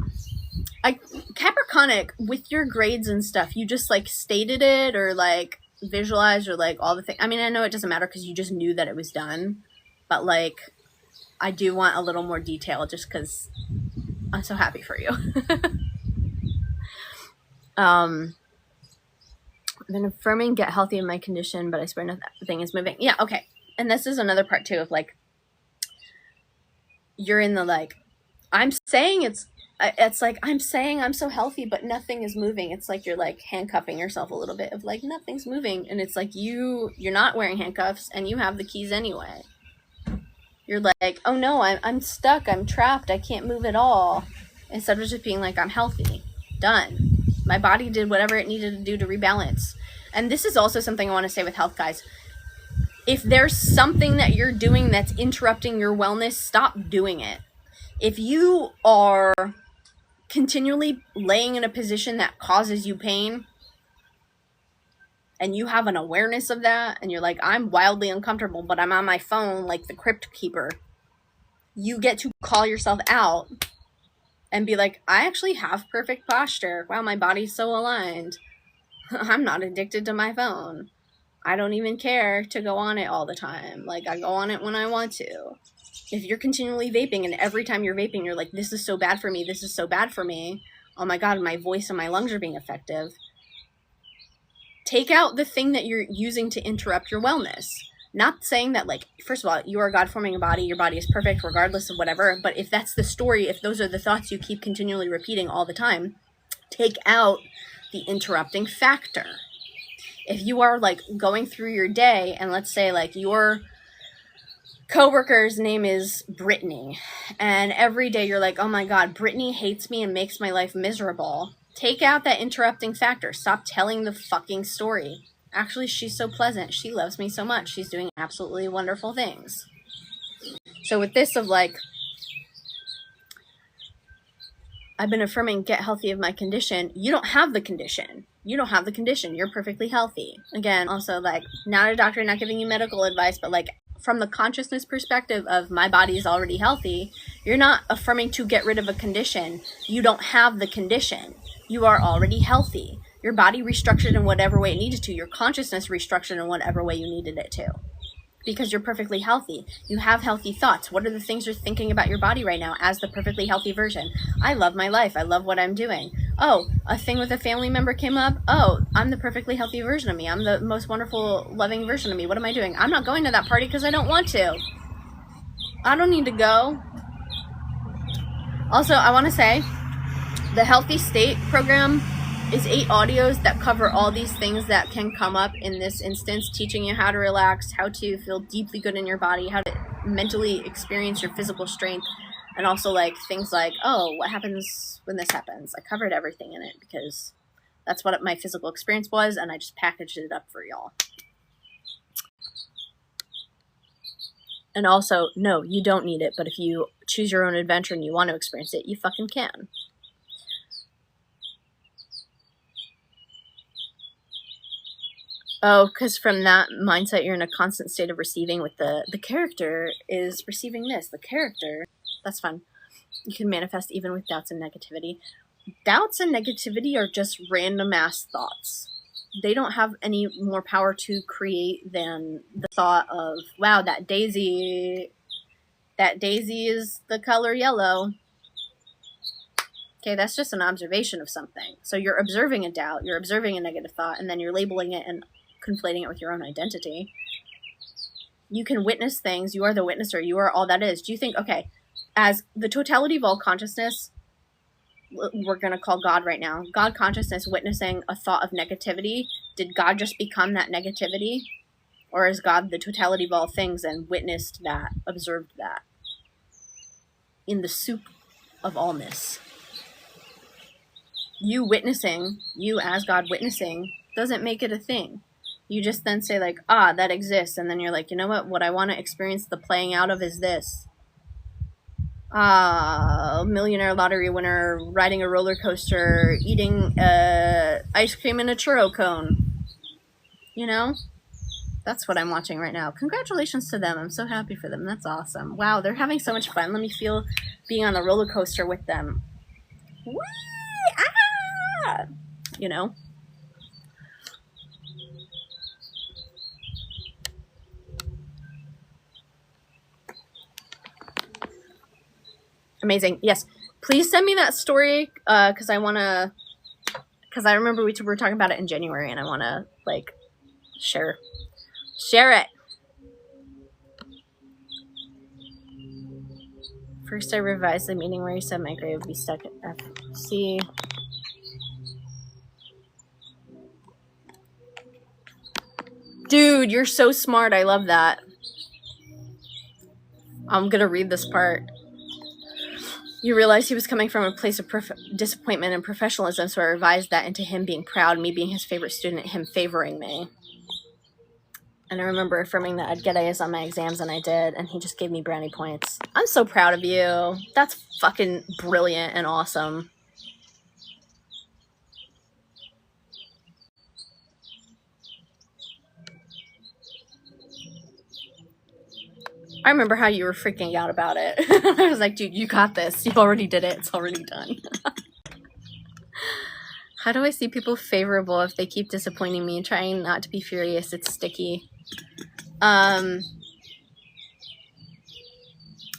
Capricornic, with your grades and stuff, you just like stated it or like visualized or like all the things. I mean, I know it doesn't matter because you just knew that it was done, but like, I do want a little more detail just because I'm so happy for you. I've been affirming get healthy in my condition, but I swear nothing is moving. Yeah, okay. And this is another part too of like, you're in the like, I'm saying it's like I'm saying I'm so healthy, but nothing is moving. It's like you're like handcuffing yourself a little bit of like nothing's moving, and it's like you're not wearing handcuffs and you have the keys anyway. You're like, oh no, I'm stuck, I'm trapped, I can't move at all. Instead of just being like, I'm healthy, done. My body did whatever it needed to do to rebalance. And this is also something I want to say with health, guys. If there's something that you're doing that's interrupting your wellness, stop doing it. If you are continually laying in a position that causes you pain, and you have an awareness of that, and you're like, I'm wildly uncomfortable, but I'm on my phone like the crypt keeper, you get to call yourself out and be like, I actually have perfect posture. Wow, my body's so aligned. I'm not addicted to my phone. I don't even care to go on it all the time. Like, I go on it when I want to. If you're continually vaping and every time you're vaping, you're like, this is so bad for me. This is so bad for me. Oh my God, my voice and my lungs are being effective. Take out the thing that you're using to interrupt your wellness. Not saying that, like, first of all, you are God-forming a body. Your body is perfect regardless of whatever. But if that's the story, if those are the thoughts you keep continually repeating all the time, take out the interrupting factor. If you are, like, going through your day and let's say, like, your coworker's name is Brittany, and every day you're like, oh my God, Brittany hates me and makes my life miserable. Take out that interrupting factor. Stop telling the fucking story. Actually, she's so pleasant. She loves me so much. She's doing absolutely wonderful things. So with this of like, I've been affirming get healthy of my condition. You don't have the condition. You don't have the condition. You're perfectly healthy. Again, also like, not a doctor, not giving you medical advice, but like from the consciousness perspective of my body is already healthy, you're not affirming to get rid of a condition. You don't have the condition. You are already healthy. Your body restructured in whatever way it needed to. Your consciousness restructured in whatever way you needed it to. Because you're perfectly healthy. You have healthy thoughts. What are the things you're thinking about your body right now as the perfectly healthy version? I love my life. I love what I'm doing. Oh, a thing with a family member came up. Oh, I'm the perfectly healthy version of me. I'm the most wonderful, loving version of me. What am I doing? I'm not going to that party because I don't want to. I don't need to go. Also, I want to say, the Healthy State program is 8 audios that cover all these things that can come up in this instance, teaching you how to relax, how to feel deeply good in your body, how to mentally experience your physical strength, and also like things like, oh, what happens when this happens? I covered everything in it because that's what my physical experience was, and I just packaged it up for y'all. And also, no, you don't need it, but if you choose your own adventure and you want to experience it, you fucking can. Oh, because from that mindset, you're in a constant state of receiving with the character is receiving this. The character, that's fun. You can manifest even with doubts and negativity. Doubts and negativity are just random ass thoughts. They don't have any more power to create than the thought of, wow, that daisy is the color yellow. Okay, that's just an observation of something. So you're observing a doubt, you're observing a negative thought, and then you're labeling it and conflating it with your own identity. You can witness things. You are the witnesser. You are all that is. Do you think, okay, as the totality of all consciousness, we're going to call God right now, God consciousness witnessing a thought of negativity, did God just become that negativity? Or is God the totality of all things and witnessed that, observed that? In the soup of allness. you witnessing, you as God witnessing, doesn't make it a thing. You just then say like, that exists. And then you're like, you know what I want to experience the playing out of is this. Millionaire lottery winner riding a roller coaster, eating ice cream in a churro cone. You know? That's what I'm watching right now. Congratulations to them. I'm so happy for them. That's awesome. Wow, they're having so much fun. Let me feel being on the roller coaster with them. Whee! Ah! You know? Amazing. Yes. Please send me that story because I want to... Because I remember we were talking about it in January and I want to, like, share it. First, I revised the meeting where you said my grade would be stuck at FC. Dude, you're so smart. I love that. I'm going to read this part. You realized he was coming from a place of disappointment and professionalism, so I revised that into him being proud, me being his favorite student, him favoring me. And I remember affirming that I'd get A's on my exams, and I did, and he just gave me brownie points. I'm so proud of you. That's fucking brilliant and awesome. I remember how you were freaking out about it. I was like, dude, you got this. You already did it. It's already done. How do I see people favorable if they keep disappointing me and trying not to be furious? It's sticky. I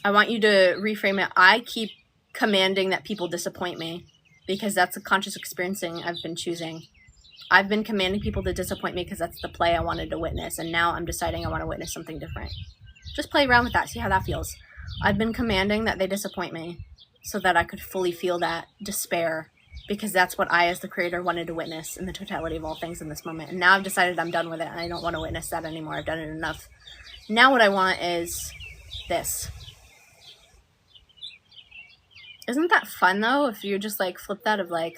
want you to reframe it. I keep commanding that people disappoint me because that's a conscious experiencing I've been choosing. I've been commanding people to disappoint me because that's the play I wanted to witness, and now I'm deciding I want to witness something different. Just play around with that. See how that feels. I've been commanding that they disappoint me so that I could fully feel that despair because that's what I, as the creator, wanted to witness in the totality of all things in this moment. And now I've decided I'm done with it and I don't want to witness that anymore. I've done it enough. Now what I want is this. Isn't that fun, though, if you just, like, flip that of, like,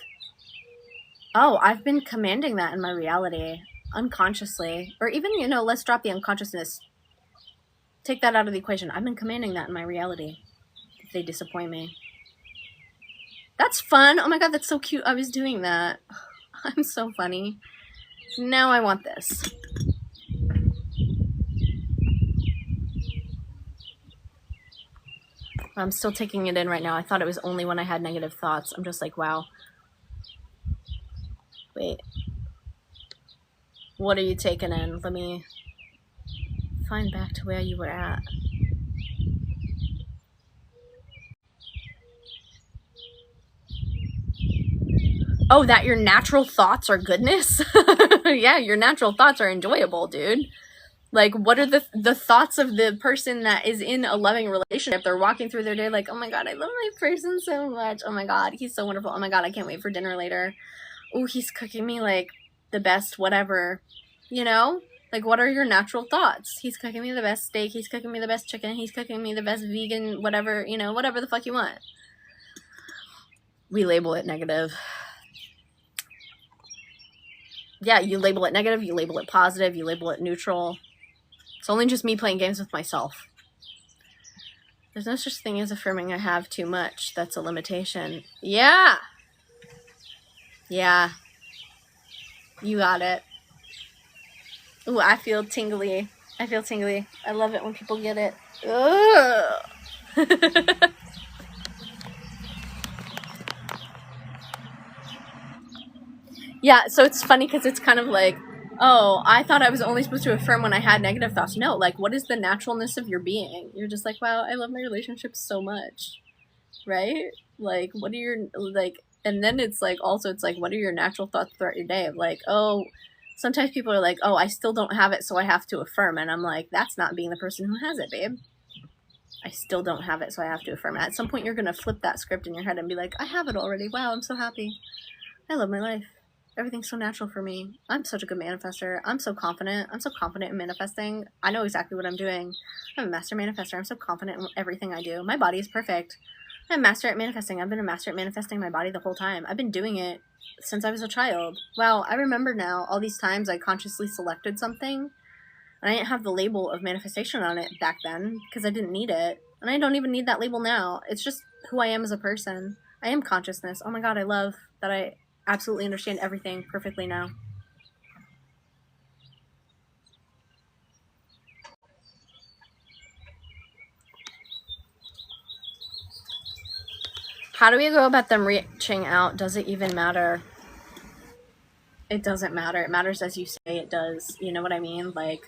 oh, I've been commanding that in my reality unconsciously. Or even, you know, let's drop the unconsciousness. Take that out of the equation. I've been commanding that in my reality if they disappoint me. That's fun. Oh my god, that's so cute. I was doing that. I'm so funny. Now I want this. I'm still taking it in right now. I thought it was only when I had negative thoughts. I'm just like, wow. Wait. What are you taking in? Let me find back to where you were at. Oh, that your natural thoughts are goodness? Yeah, your natural thoughts are enjoyable, dude. Like, what are the thoughts of the person that is in a loving relationship? They're walking through their day like, oh my god, I love my person so much. Oh my god, he's so wonderful. Oh my god, I can't wait for dinner later. Oh, he's cooking me, like, the best whatever. You know? Like, what are your natural thoughts? He's cooking me the best steak. He's cooking me the best chicken. He's cooking me the best vegan whatever. You know, whatever the fuck you want. We label it negative. Yeah, you label it negative. You label it positive. You label it neutral. It's only just me playing games with myself. There's no such thing as affirming I have too much. That's a limitation. Yeah. Yeah. You got it. Ooh, I feel tingly. I feel tingly. I love it when people get it. Ugh. Yeah, so it's funny because it's kind of like, oh, I thought I was only supposed to affirm when I had negative thoughts. No, like, what is the naturalness of your being? You're just like, wow, I love my relationship so much, right? Like, what are your, like, and then it's like, also, it's like, what are your natural thoughts throughout your day of like, oh, sometimes people are like, oh, I still don't have it, so I have to affirm. And I'm like, that's not being the person who has it, babe. I still don't have it, so I have to affirm. At some point, you're going to flip that script in your head and be like, I have it already. Wow, I'm so happy. I love my life. Everything's so natural for me. I'm such a good manifester. I'm so confident. I'm so confident in manifesting. I know exactly what I'm doing. I'm a master manifester. I'm so confident in everything I do. My body is perfect. I'm a master at manifesting. I've been a master at manifesting my body the whole time. I've been doing it since I was a child. Wow, I remember now all these times I consciously selected something and I didn't have the label of manifestation on it back then because I didn't need it. And I don't even need that label now. It's just who I am as a person. I am consciousness. Oh my God, I love that I absolutely understand everything perfectly now. How do we go about them reaching out? Does it even matter? It doesn't matter. It matters as you say it does. You know what I mean? Like,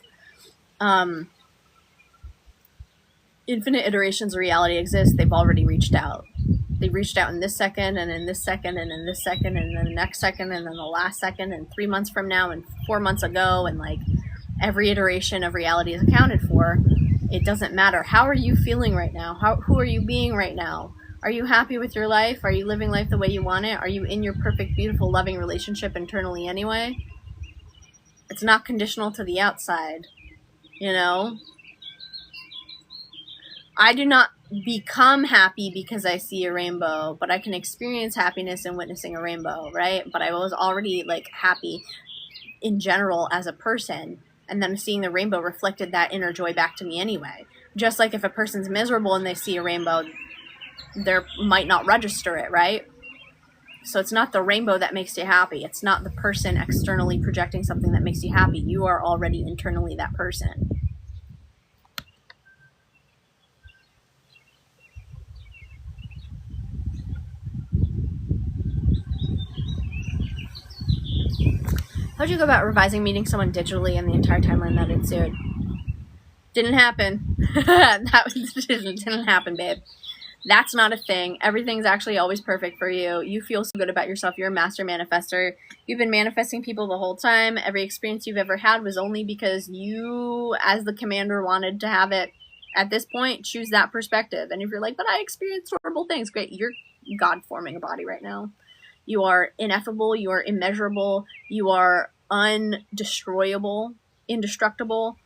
infinite iterations of reality exist. They've already reached out. They reached out in this second, and in this second, and in this second, and then the next second, and then the last second, and 3 months from now, and 4 months ago, and like every iteration of reality is accounted for. It doesn't matter. How are you feeling right now? Who are you being right now? Are you happy with your life? Are you living life the way you want it? Are you in your perfect, beautiful, loving relationship internally anyway? It's not conditional to the outside, you know? I do not become happy because I see a rainbow, but I can experience happiness in witnessing a rainbow, right? But I was already like happy in general as a person, and then seeing the rainbow reflected that inner joy back to me anyway. Just like if a person's miserable and they see a rainbow, they might not register it, right? So it's not the rainbow that makes you happy. It's not the person externally projecting something that makes you happy. You are already internally that person. How'd you go about revising meeting someone digitally and the entire timeline that ensued? Didn't happen. Didn't happen, babe. That's not a thing. Everything's actually always perfect for you. You feel so good about yourself. You're a master manifester. You've been manifesting people the whole time. Every experience you've ever had was only because you, as the commander, wanted to have it. At this point, choose that perspective. And if you're like, but I experienced horrible things, great. You're God forming a body right now. You are ineffable. You are immeasurable. You are undestroyable, indestructible.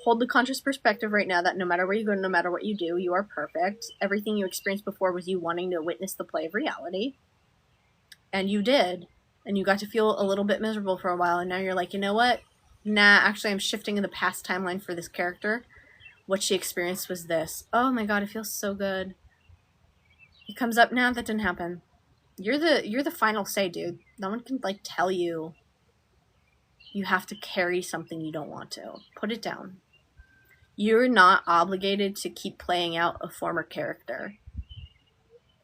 Hold the conscious perspective right now that no matter where you go, no matter what you do, you are perfect. Everything you experienced before was you wanting to witness the play of reality. And you did. And you got to feel a little bit miserable for a while. And now you're like, you know what? Nah, actually, I'm shifting in the past timeline for this character. What she experienced was this. Oh my God, it feels so good. It comes up now. That didn't happen. You're the final say, dude. No one can like tell you you have to carry something you don't want to. Put it down. You're not obligated to keep playing out a former character.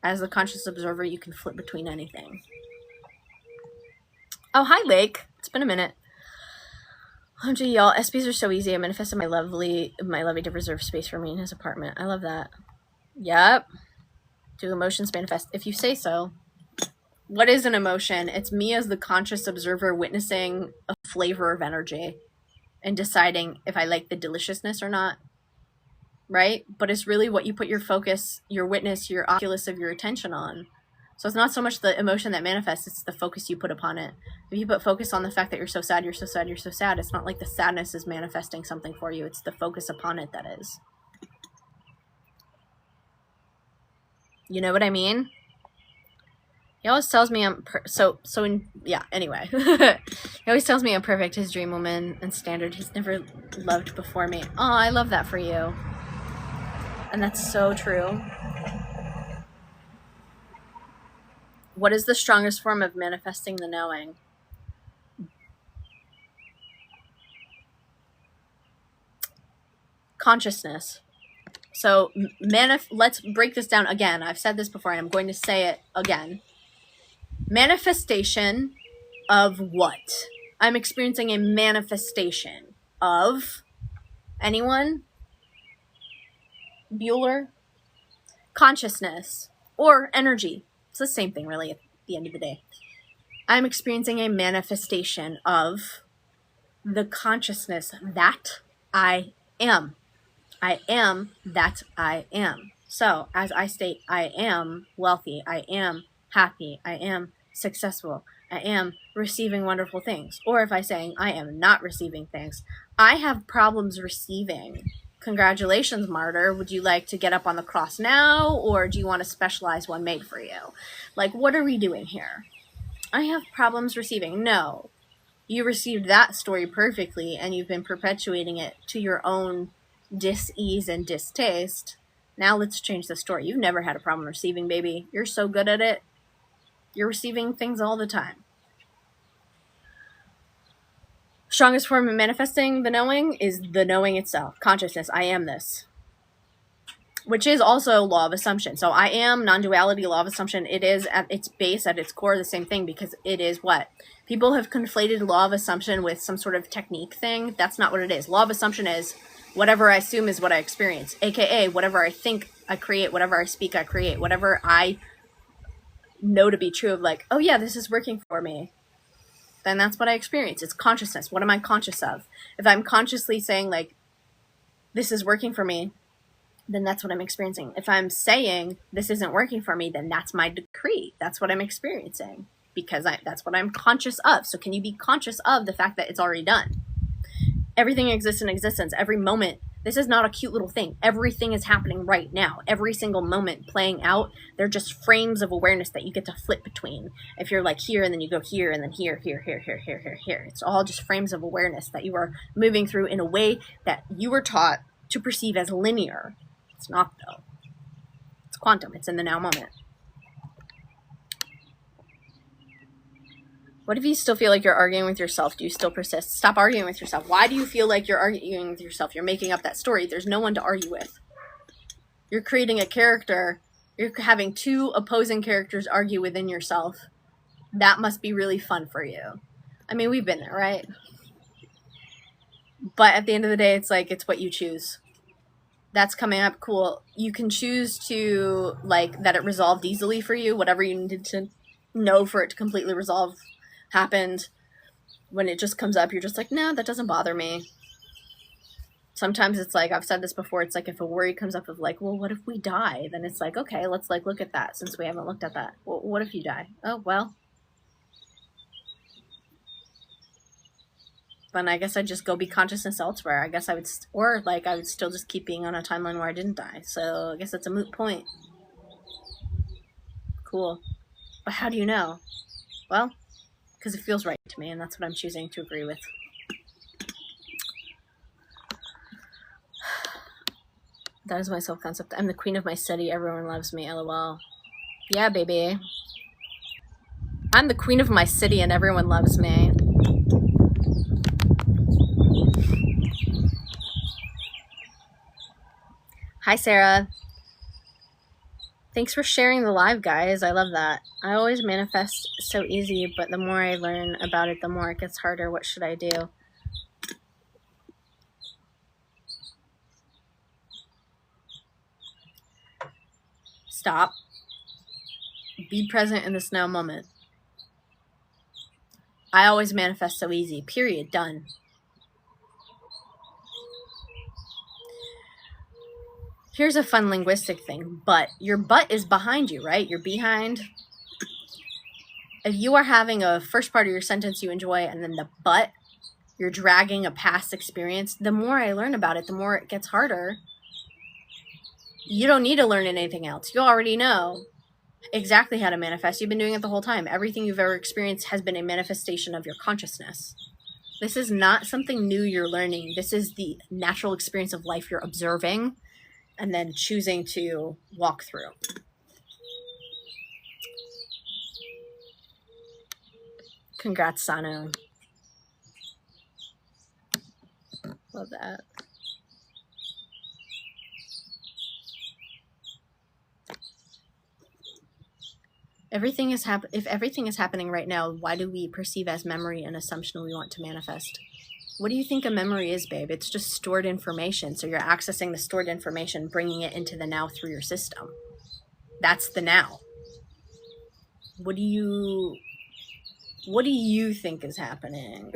As a conscious observer, you can flip between anything. Oh, hi, Lake. It's been a minute. Oh, gee, y'all. SPs are so easy. I manifested my lovey to reserve space for me in his apartment. I love that. Yep. Do emotions manifest? If you say so. What is an emotion? It's me as the conscious observer witnessing a flavor of energy and deciding if I like the deliciousness or not, right? But it's really what you put your focus, your witness, your oculus of your attention on. So it's not so much the emotion that manifests, it's the focus you put upon it. If you put focus on the fact that you're so sad, you're so sad, you're so sad, it's not like the sadness is manifesting something for you. It's the focus upon it that is. You know what I mean? He always tells me I'm anyway. He always tells me I'm perfect, his dream woman and standard. He's never loved before me. Oh, I love that for you. And that's so true. What is the strongest form of manifesting the knowing? Consciousness. So let's break this down again. I've said this before and I'm going to say it again. Manifestation of what? I'm experiencing a manifestation of anyone? Bueller? Consciousness or energy. It's the same thing really at the end of the day. I'm experiencing a manifestation of the consciousness that I am. I am that I am. So as I state, I am wealthy, I am happy, I am successful, I am receiving wonderful things. Or if I say I am not receiving things, I have problems receiving Congratulations, martyr. Would you like to get up on the cross now, or do you want a specialized one made for you? Like, what are we doing here? I have problems receiving. No. You received that story perfectly, and you've been perpetuating it to your own dis-ease and distaste. Now let's change the story. You've never had a problem receiving, baby. You're so good at it. You're receiving things all the time. Strongest form of manifesting the knowing is the knowing itself. Consciousness. I am this. Which is also law of assumption. So I am, non-duality, law of assumption. It is at its base, at its core, the same thing, because it is what? People have conflated law of assumption with some sort of technique thing. That's not what it is. Law of assumption is whatever I assume is what I experience. AKA, whatever I think, I create. Whatever I speak, I create. Whatever I know to be true of, like, oh yeah, this is working for me, then that's what I experience. It's consciousness. What am I conscious of? If I'm consciously saying, like, this is working for me, then that's what I'm experiencing. If I'm saying this isn't working for me, then that's my decree. That's what I'm experiencing, because that's what I'm conscious of. So can you be conscious of the fact that it's already done? Everything exists in existence. Every moment. This is not a cute little thing. Everything is happening right now. Every single moment playing out. They're just frames of awareness that you get to flip between. If you're like here, and then you go here, and then here. It's all just frames of awareness that you are moving through in a way that you were taught to perceive as linear. It's not, though. It's quantum. It's in the now moment. What if you still feel like you're arguing with yourself? Do you still persist? Stop arguing with yourself. Why do you feel like you're arguing with yourself? You're making up that story. There's no one to argue with. You're creating a character. You're having two opposing characters argue within yourself. That must be really fun for you. I mean, we've been there, right? But at the end of the day, it's like, it's what you choose. That's coming up. Cool. You can choose to, like, that it resolved easily for you. Whatever you needed to know for it to completely resolve happened. When it just comes up, you're just like, no, that doesn't bother me. Sometimes it's like, I've said this before, it's like if a worry comes up of like, well, what if we die? Then it's like, okay, let's like look at that, since we haven't looked at that. Well, what if you die? Oh, well. Then I guess I'd just go be consciousness elsewhere. I guess I would, or like I would still just keep being on a timeline where I didn't die. So I guess it's a moot point. Cool. But how do you know? Well, because it feels right to me, and that's what I'm choosing to agree with. That is my self-concept. I'm the queen of my city. Everyone loves me. LOL. Yeah, baby. I'm the queen of my city, and everyone loves me. Hi, Sarah. Thanks for sharing the live, guys. I love that. I always manifest so easy, but the more I learn about it, the more it gets harder. What should I do? Stop. Be present in this now moment. I always manifest so easy. Period. Done. Here's a fun linguistic thing. But. Your butt is behind you, right? You're behind. If you are having a first part of your sentence you enjoy, and then the but, you're dragging a past experience, the more I learn about it, the more it gets harder. You don't need to learn anything else. You already know exactly how to manifest. You've been doing it the whole time. Everything you've ever experienced has been a manifestation of your consciousness. This is not something new you're learning. This is the natural experience of life you're observing and then choosing to walk through. Congrats, Sanu. Love that. If everything is happening right now, why do we perceive as memory an assumption we want to manifest? What do you think a memory is, babe? It's just stored information. So you're accessing the stored information, bringing it into the now through your system. That's the now. What do you think is happening?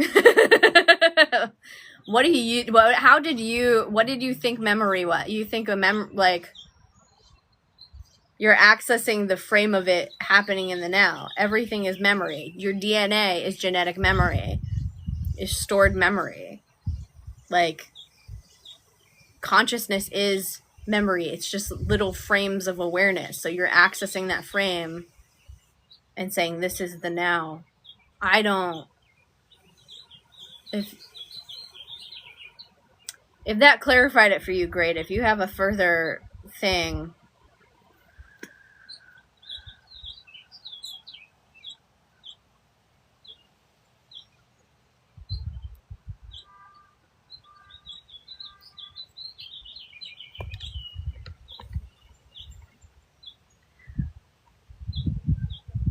What did you think memory was? You think like you're accessing the frame of it happening in the now. Everything is memory. Your DNA is genetic memory, is stored memory. Like, consciousness is memory. It's just little frames of awareness. So you're accessing that frame and saying, this is the now. If that clarified it for you, great. If you have a further thing,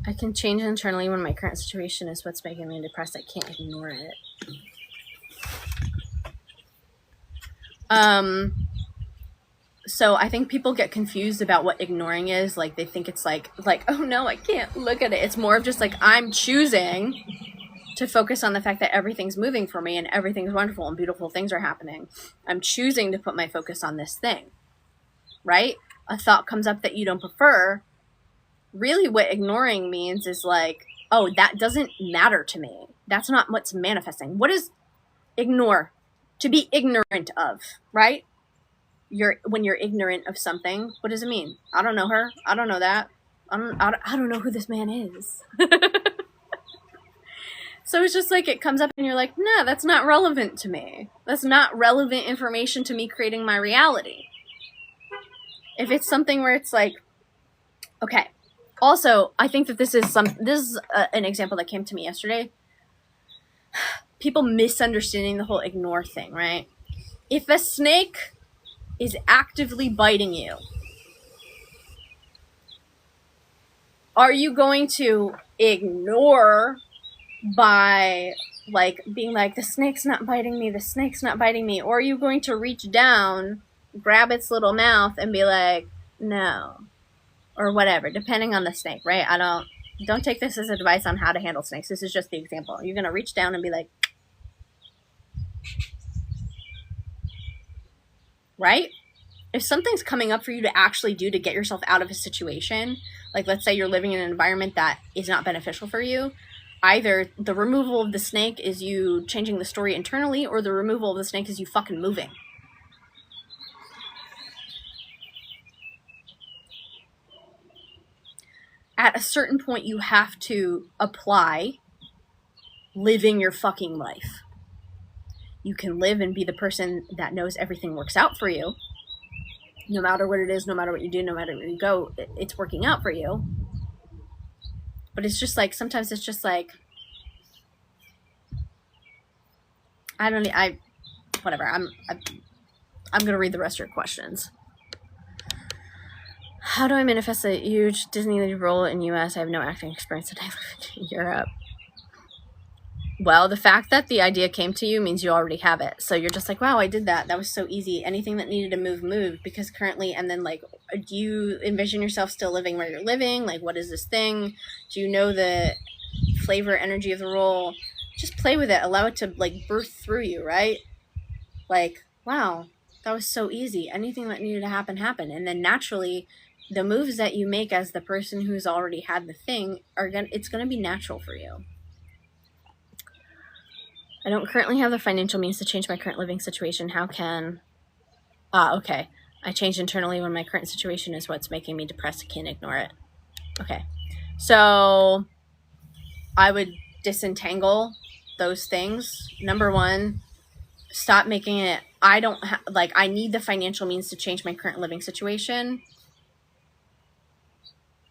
I can change internally when my current situation is what's making me depressed. I can't ignore it. So I think people get confused about what ignoring is. Like, they think it's like, oh no, I can't look at it. It's more of just like, I'm choosing to focus on the fact that everything's moving for me and everything's wonderful and beautiful things are happening. I'm choosing to put my focus on this thing, right? A thought comes up that you don't prefer. Really what ignoring means is like, oh, that doesn't matter to me. That's not what's manifesting. What is ignore? To be ignorant of, right? When you're ignorant of something, what does it mean? I don't know her. I don't know that. I don't know who this man is. So it's just like, it comes up and you're like, no, that's not relevant to me. That's not relevant information to me creating my reality. If it's something where it's like, okay. Also, I think that this is an example that came to me yesterday. People misunderstanding the whole ignore thing, right? If a snake is actively biting you, are you going to ignore by like being like, the snake's not biting me, the snake's not biting me? Or are you going to reach down, grab its little mouth and be like, no, or whatever, depending on the snake, right? Don't take this as advice on how to handle snakes. This is just the example. You're going to reach down and be like, right? If something's coming up for you to actually do to get yourself out of a situation, like let's say you're living in an environment that is not beneficial for you, either the removal of the snake is you changing the story internally, or the removal of the snake is you fucking moving. At a certain point, you have to apply living your fucking life. You can live and be the person that knows everything works out for you. No matter what it is, no matter what you do, no matter where you go, it's working out for you. But it's just like, sometimes it's just like, whatever. I'm going to read the rest of your questions. How do I manifest a huge Disney role in US? I have no acting experience and I live in Europe. Well, the fact that the idea came to you means you already have it. So you're just like, wow, I did that. That was so easy. Anything that needed to move, moved. Because currently, and then like, do you envision yourself still living where you're living? Like, what is this thing? Do you know the flavor, energy of the role? Just play with it. Allow it to like birth through you, right? Like, wow, that was so easy. Anything that needed to happen, happened. And then naturally, the moves that you make as the person who's already had the thing it's going to be natural for you. I don't currently have the financial means to change my current living situation. How can... okay. I changed internally when my current situation is what's making me depressed. I can't ignore it. Okay. So I would disentangle those things. Number one, stop making it... I need the financial means to change my current living situation.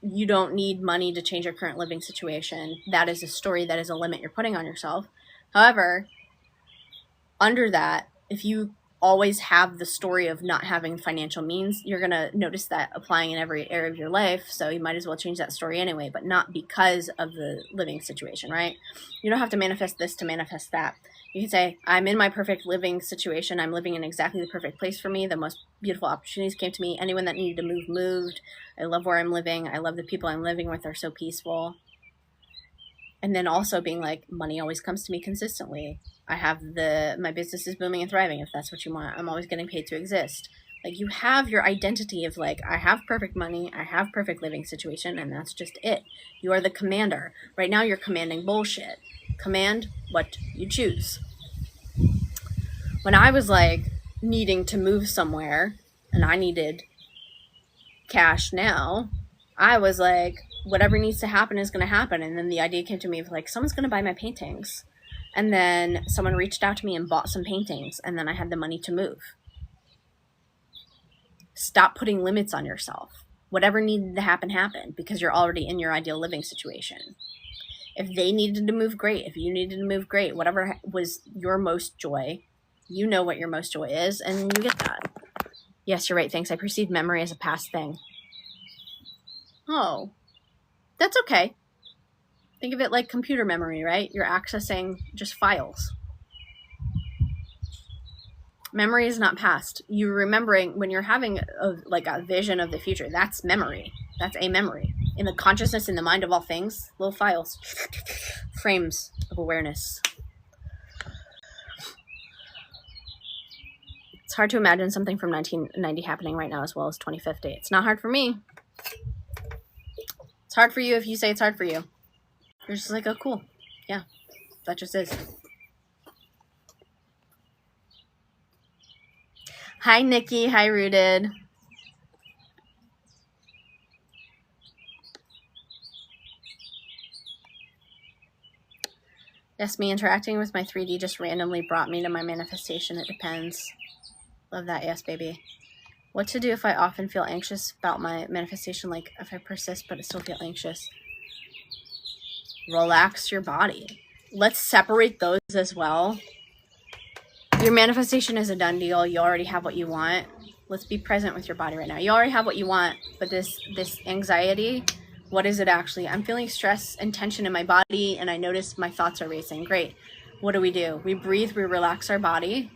You don't need money to change your current living situation. That is a story. That is a limit you're putting on yourself. However, under that, if you always have the story of not having financial means, you're going to notice that applying in every area of your life. So you might as well change that story anyway, but not because of the living situation, right? You don't have to manifest this to manifest that. You can say, I'm in my perfect living situation. I'm living in exactly the perfect place for me. The most beautiful opportunities came to me. Anyone that needed to move, moved. I love where I'm living. I love the people I'm living with. They're so peaceful. And then also being like, money always comes to me consistently. My business is booming and thriving, if that's what you want. I'm always getting paid to exist. Like, you have your identity of like, I have perfect money, I have perfect living situation, and that's just it. You are the commander. Right now you're commanding bullshit. Command what you choose. When I was like needing to move somewhere and I needed cash now, I was like, whatever needs to happen is going to happen. And then the idea came to me of like, someone's going to buy my paintings. And then someone reached out to me and bought some paintings. And then I had the money to move. Stop putting limits on yourself. Whatever needed to happen, happened, because you're already in your ideal living situation. If they needed to move, great. If you needed to move, great. Whatever was your most joy, you know what your most joy is, and you get that. Yes, you're right. Thanks. I perceive memory as a past thing. Oh, that's okay. Think of it like computer memory, right? You're accessing just files. Memory is not past. You're remembering when you're having a vision of the future. That's memory. That's a memory. In the consciousness, in the mind of all things, little files, frames of awareness. It's hard to imagine something from 1990 happening right now as well as 2050. It's not hard for me. It's hard for you if you say it's hard for you. You're just like, oh, cool. Yeah, that just is. Hi, Nikki. Hi, Rooted. Yes, me interacting with my 3D just randomly brought me to my manifestation. It depends. Love that. Yes, baby. What to do if I often feel anxious about my manifestation, like if I persist but I still feel anxious? Relax your body. Let's separate those as well. Your manifestation is a done deal. You already have what you want. Let's be present with your body right now. You already have what you want, but this anxiety, what is it actually? I'm feeling stress and tension in my body, and I notice my thoughts are racing. Great. What do? We breathe, we relax our body,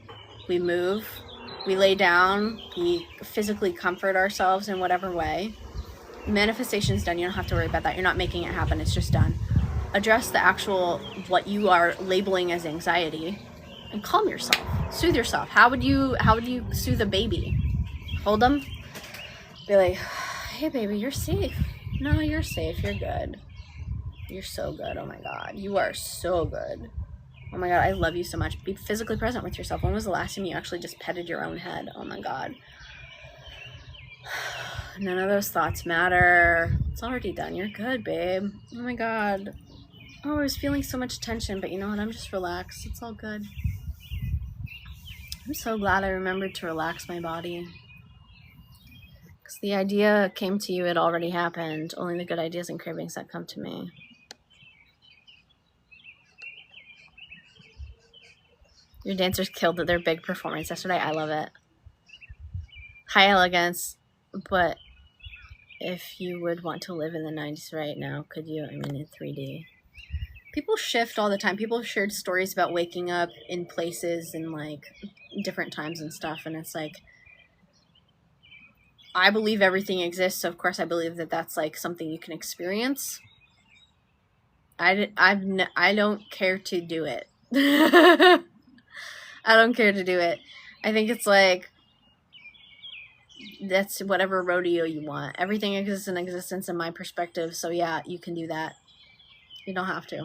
we move, we lay down, we physically comfort ourselves in whatever way. Manifestation's done. You don't have to worry about that. You're not making it happen. It's just done. Address the actual, what you are labeling as anxiety, and calm yourself. Soothe yourself. How would you soothe a baby? Hold them. Be like, hey baby, you're safe. No, you're safe. You're good. You're so good. Oh my God. You are so good. Oh my God. I love you so much. Be physically present with yourself. When was the last time you actually just petted your own head? Oh my God. None of those thoughts matter. It's already done. You're good, babe. Oh my God. Oh, I was feeling so much tension, but you know what? I'm just relaxed. It's all good. I'm so glad I remembered to relax my body. Because the idea came to you, it already happened. Only the good ideas and cravings that come to me. Your dancers killed their big performance yesterday. I love it. High elegance, but if you would want to live in the 90s right now, could you? I mean, in 3D. People shift all the time. People have shared stories about waking up in places in like different times and stuff, and it's like, I believe everything exists, so of course I believe that that's like something you can experience. I don't care to do it. I don't care to do it. I think it's like, that's whatever rodeo you want. Everything exists in existence in my perspective, so yeah, you can do that. You don't have to.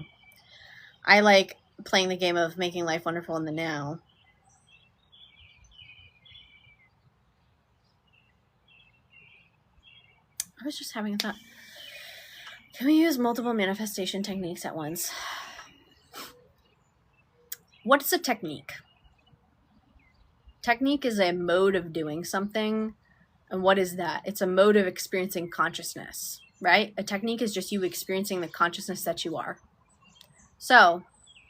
I like playing the game of making life wonderful in the now. I was just having a thought. Can we use multiple manifestation techniques at once? What's a technique? Technique is a mode of doing something. And what is that? It's a mode of experiencing consciousness, right? A technique is just you experiencing the consciousness that you are. So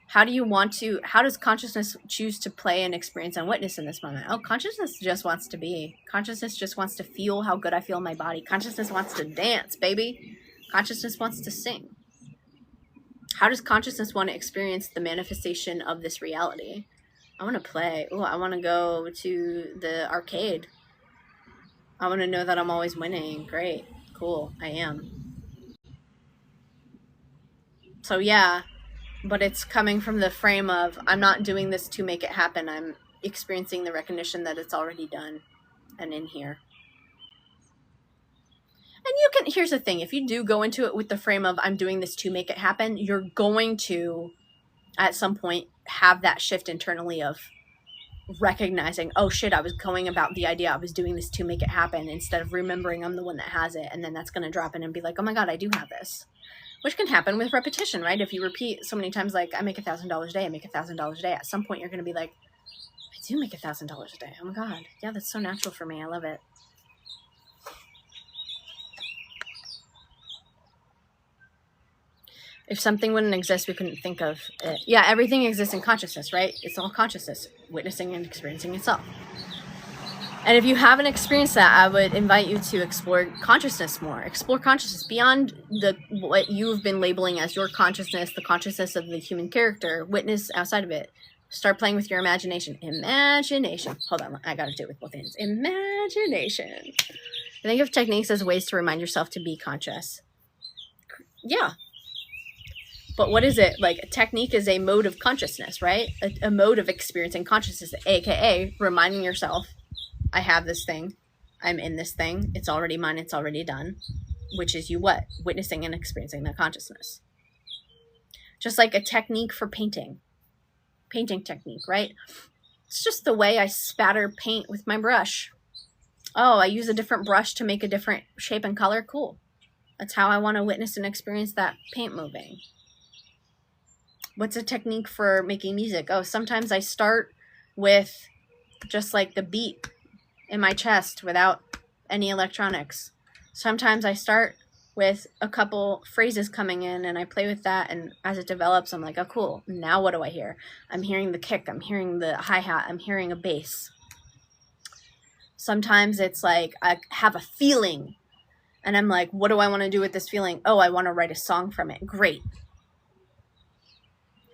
how does consciousness choose to play and experience and witness in this moment? Oh, consciousness just wants to be. Consciousness just wants to feel how good I feel in my body. Consciousness wants to dance, baby. Consciousness wants to sing. How does consciousness want to experience the manifestation of this reality? I want to play. Oh, I want to go to the arcade. I want to know that I'm always winning. Great. Cool. I am. So yeah. But it's coming from the frame of, I'm not doing this to make it happen. I'm experiencing the recognition that it's already done and in here. And here's the thing, if you do go into it with the frame of, I'm doing this to make it happen, you're going to, at some point, have that shift internally of, recognizing, oh shit, I was going about the idea, I was doing this to make it happen, instead of remembering I'm the one that has it. And then that's going to drop in and be like, oh my God, I do have this. Which can happen with repetition, right? If you repeat so many times, like, I make $1,000 a day, I make $1,000 a day, at some point you're going to be like, I do make $1,000 a day. Oh my God. Yeah, that's so natural for me. I love it. If something wouldn't exist, we couldn't think of it. Yeah, everything exists in consciousness, right? It's all consciousness, witnessing and experiencing itself. And if you haven't experienced that, I would invite you to explore consciousness more. Explore consciousness beyond what you've been labeling as your consciousness, the consciousness of the human character. Witness outside of it. Start playing with your imagination. Imagination. Hold on, I gotta do it with both hands. Imagination. Think of techniques as ways to remind yourself to be conscious. Yeah. But what is it? Like, a technique is a mode of consciousness, right? A mode of experiencing consciousness, aka reminding yourself, I have this thing, I'm in this thing, it's already mine, it's already done, which is you what? Witnessing and experiencing that consciousness. Just like a technique for painting technique, right? It's just the way I spatter paint with my brush. Oh, I use a different brush to make a different shape and color. Cool. That's how I want to witness and experience that paint moving. What's a technique for making music? Oh, sometimes I start with just like the beat in my chest without any electronics. Sometimes I start with a couple phrases coming in and I play with that, and as it develops, I'm like, oh cool, now what do I hear? I'm hearing the kick, I'm hearing the hi-hat, I'm hearing a bass. Sometimes it's like I have a feeling and I'm like, what do I want to do with this feeling? Oh, I want to write a song from it. Great.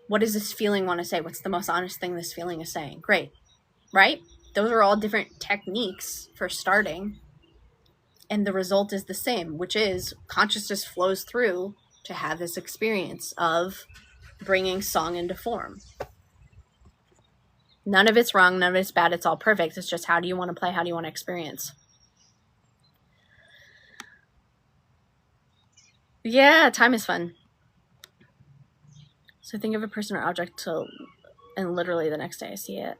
What does this feeling want to say? What's the most honest thing this feeling is saying? Great. Right? Those are all different techniques for starting. And the result is the same, which is consciousness flows through to have this experience of bringing song into form. None of it's wrong, none of it's bad, it's all perfect. It's just, how do you want to play? How do you want to experience? Yeah, time is fun. So think of a person or object and literally the next day I see it.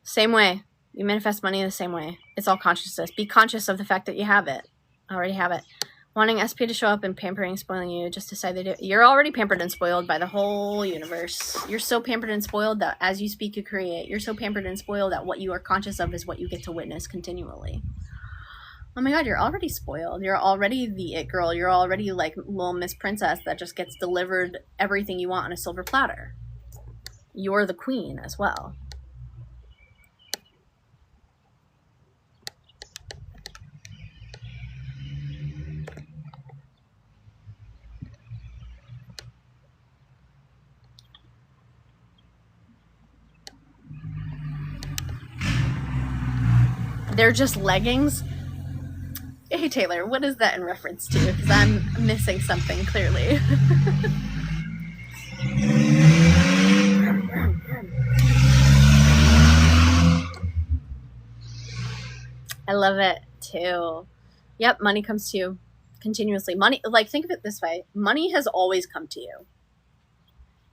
Same way. You manifest money the same way. It's all consciousness. Be conscious of the fact that you have it. Already have it. Wanting SP to show up and pampering, spoiling you, just decide they do. You're already pampered and spoiled by the whole universe. You're so pampered and spoiled that as you speak, you create. You're so pampered and spoiled that what you are conscious of is what you get to witness continually. Oh my God, you're already spoiled. You're already the it girl. You're already like little Miss Princess that just gets delivered everything you want on a silver platter. You're the queen as well. They're just leggings. Hey Taylor, what is that in reference to? Because I'm missing something clearly. I love it too. Yep, money comes to you continuously. Money, like, think of it this way. Money has always come to you.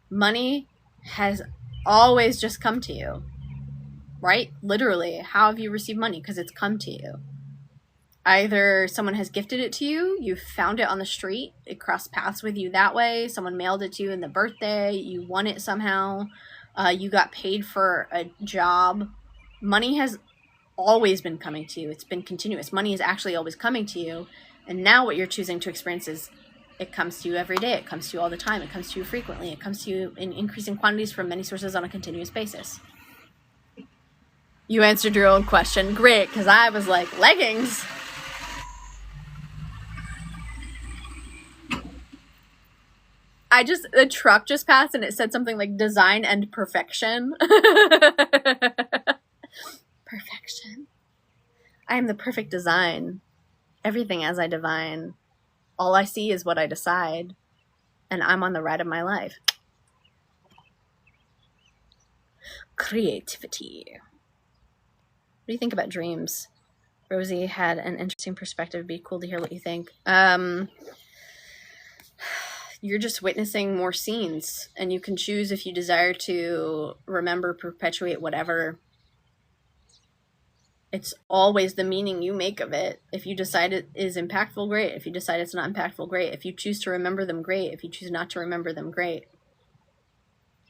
Money has always just come to you. Right? Literally. How have you received money? Because it's come to you. Either someone has gifted it to you, you found it on the street, it crossed paths with you that way, someone mailed it to you in the birthday, you won it somehow, you got paid for a job. Money has always been coming to you. It's been continuous. Money is actually always coming to you. And now what you're choosing to experience is it comes to you every day. It comes to you all the time. It comes to you frequently. It comes to you in increasing quantities from many sources on a continuous basis. You answered your own question. Great, because I was like, leggings. A truck just passed and it said something like design and perfection. Perfection. I am the perfect design. Everything as I divine. All I see is what I decide. And I'm on the ride of my life. Creativity. What do you think about dreams? Rosie had an interesting perspective. It'd be cool to hear what you think. You're just witnessing more scenes, and you can choose if you desire to remember, perpetuate, whatever. It's always the meaning you make of it. If you decide it is impactful, great. If you decide it's not impactful, great. If you choose to remember them, great. If you choose not to remember them, great.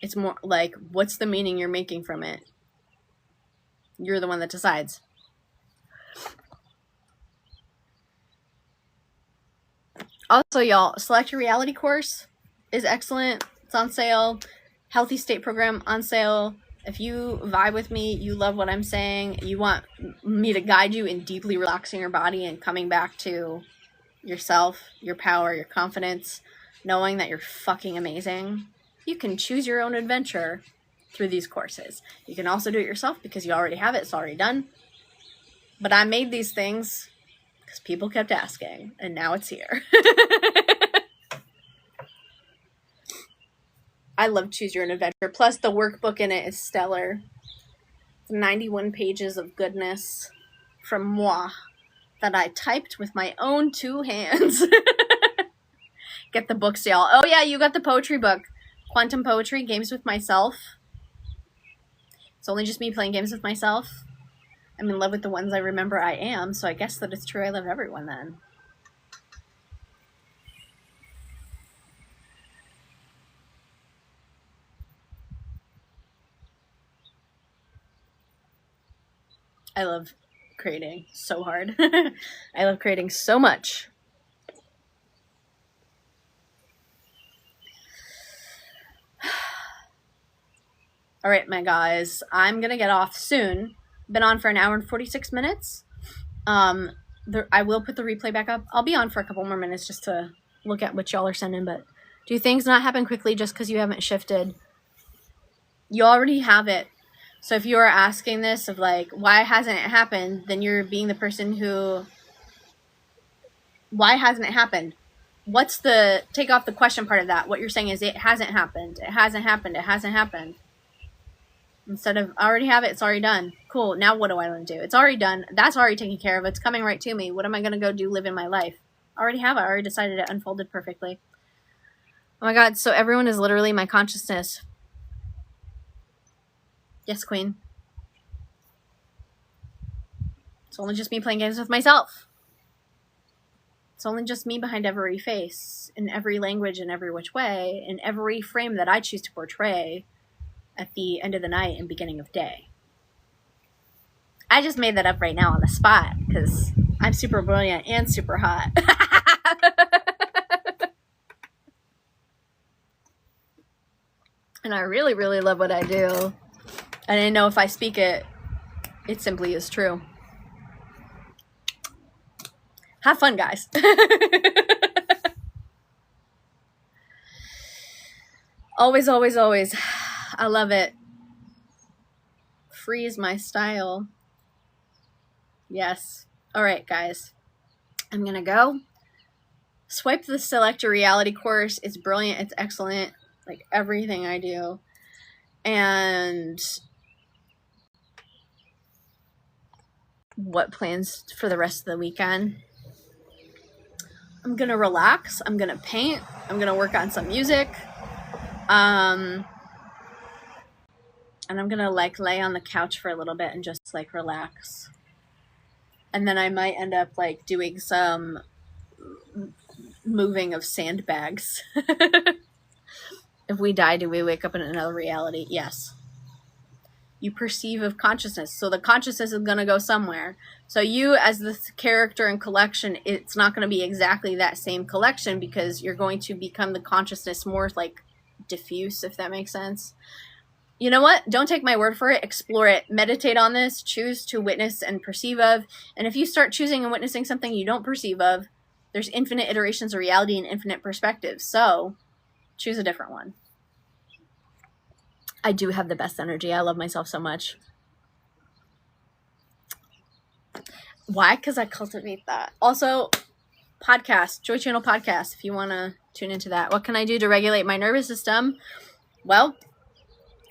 It's more like, what's the meaning you're making from it? You're the one that decides. Also, y'all, Select Your Reality course is excellent. It's on sale. Healthy State program on sale. If you vibe with me, you love what I'm saying, you want me to guide you in deeply relaxing your body and coming back to yourself, your power, your confidence, knowing that you're fucking amazing, you can choose your own adventure through these courses. You can also do it yourself because you already have it. It's already done. But I made these things because people kept asking, and now it's here. I love Choose Your Own Adventure. Plus, the workbook in it is stellar. It's 91 pages of goodness from moi that I typed with my own 2 hands. Get the books, y'all. Oh, yeah, you got the poetry book. Quantum Poetry, Games with Myself. It's only just me playing games with myself. I'm in love with the ones I remember I am, so I guess that it's true I love everyone then. I love creating so hard. I love creating so much. All right, my guys, I'm going to get off soon. Been on for an hour and 46 minutes. I will put the replay back up. I'll be on for a couple more minutes just to look at what y'all are sending, but do things not happen quickly just because you haven't shifted? You already have it. So if you are asking this of like, why hasn't it happened? Then you're being the person who, why hasn't it happened? What's the, take off the question part of that. What you're saying is it hasn't happened. It hasn't happened. It hasn't happened. Instead of, I already have it. It's already done. Cool. Now what do I want to do? It's already done. That's already taken care of. It's coming right to me. What am I going to go do? Live in my life. I already have it. I already decided it unfolded perfectly. Oh my God. So everyone is literally my consciousness. Yes, queen. It's only just me playing games with myself. It's only just me behind every face, in every language, in every which way, in every frame that I choose to portray at the end of the night and beginning of day. I just made that up right now on the spot because I'm super brilliant and super hot. And I really, really love what I do. And I know if I speak it, it simply is true. Have fun, guys. Always, always, always. I love it. Free is my style. Yes. All right, guys. I'm going to go. Swipe the Select Your Reality course. It's brilliant. It's excellent. Like everything I do. And what plans for the rest of the weekend? I'm going to relax. I'm going to paint. I'm going to work on some music. And I'm going to like lay on the couch for a little bit and just like relax. And then I might end up like doing some moving of sandbags. If we die, do we wake up in another reality? Yes. You perceive of consciousness. So the consciousness is going to go somewhere. So you as the character and collection, it's not going to be exactly that same collection because you're going to become the consciousness more like diffuse, if that makes sense. You know what? Don't take my word for it. Explore it. Meditate on this. Choose to witness and perceive of. And if you start choosing and witnessing something you don't perceive of, there's infinite iterations of reality and infinite perspectives. So choose a different one. I do have the best energy. I love myself so much. Why? Because I cultivate that. Also, podcast, Joy Channel podcast, if you want to tune into that. What can I do to regulate my nervous system? Well,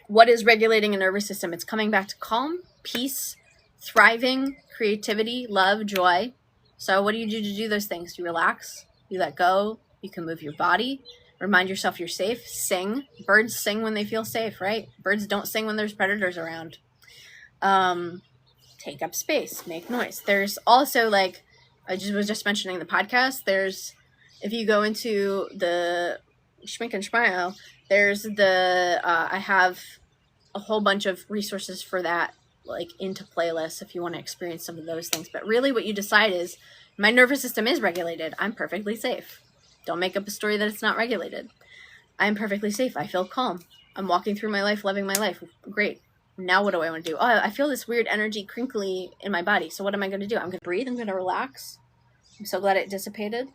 what is regulating a nervous system? It's coming back to calm, peace, thriving, creativity, love, joy. So what do you do to do those things? You relax, you let go, you can move your body, Remind yourself you're safe. Sing. Birds sing when they feel safe, right? Birds don't sing when there's predators around. Take up space. Make noise. There's also, like, I was just mentioning the podcast. There's, if you go into the Schmink and Schmio, there's the, I have a whole bunch of resources for that, like, into playlists if you want to experience some of those things. But really what you decide is, my nervous system is regulated. I'm perfectly safe. Don't make up a story that it's not regulated. I'm perfectly safe. I feel calm. I'm walking through my life, loving my life. Great. Now what do I want to do? Oh, I feel this weird energy crinkly in my body. So what am I going to do? I'm going to breathe. I'm going to relax. I'm so glad it dissipated. I'm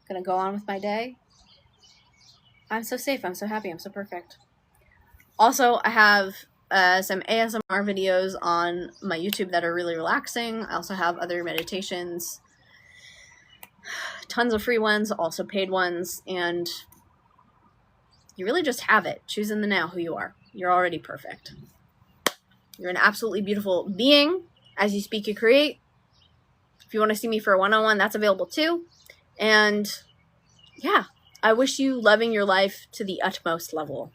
going to go on with my day. I'm so safe. I'm so happy. I'm so perfect. Also, I have some ASMR videos on my YouTube that are really relaxing. I also have other meditations, tons of free ones, also paid ones, and you really just have it. Choose in the now who you are. You're already perfect. You're an absolutely beautiful being. As you speak, you create. If you want to see me for a one-on-one, that's available too. And yeah, I wish you loving your life to the utmost level.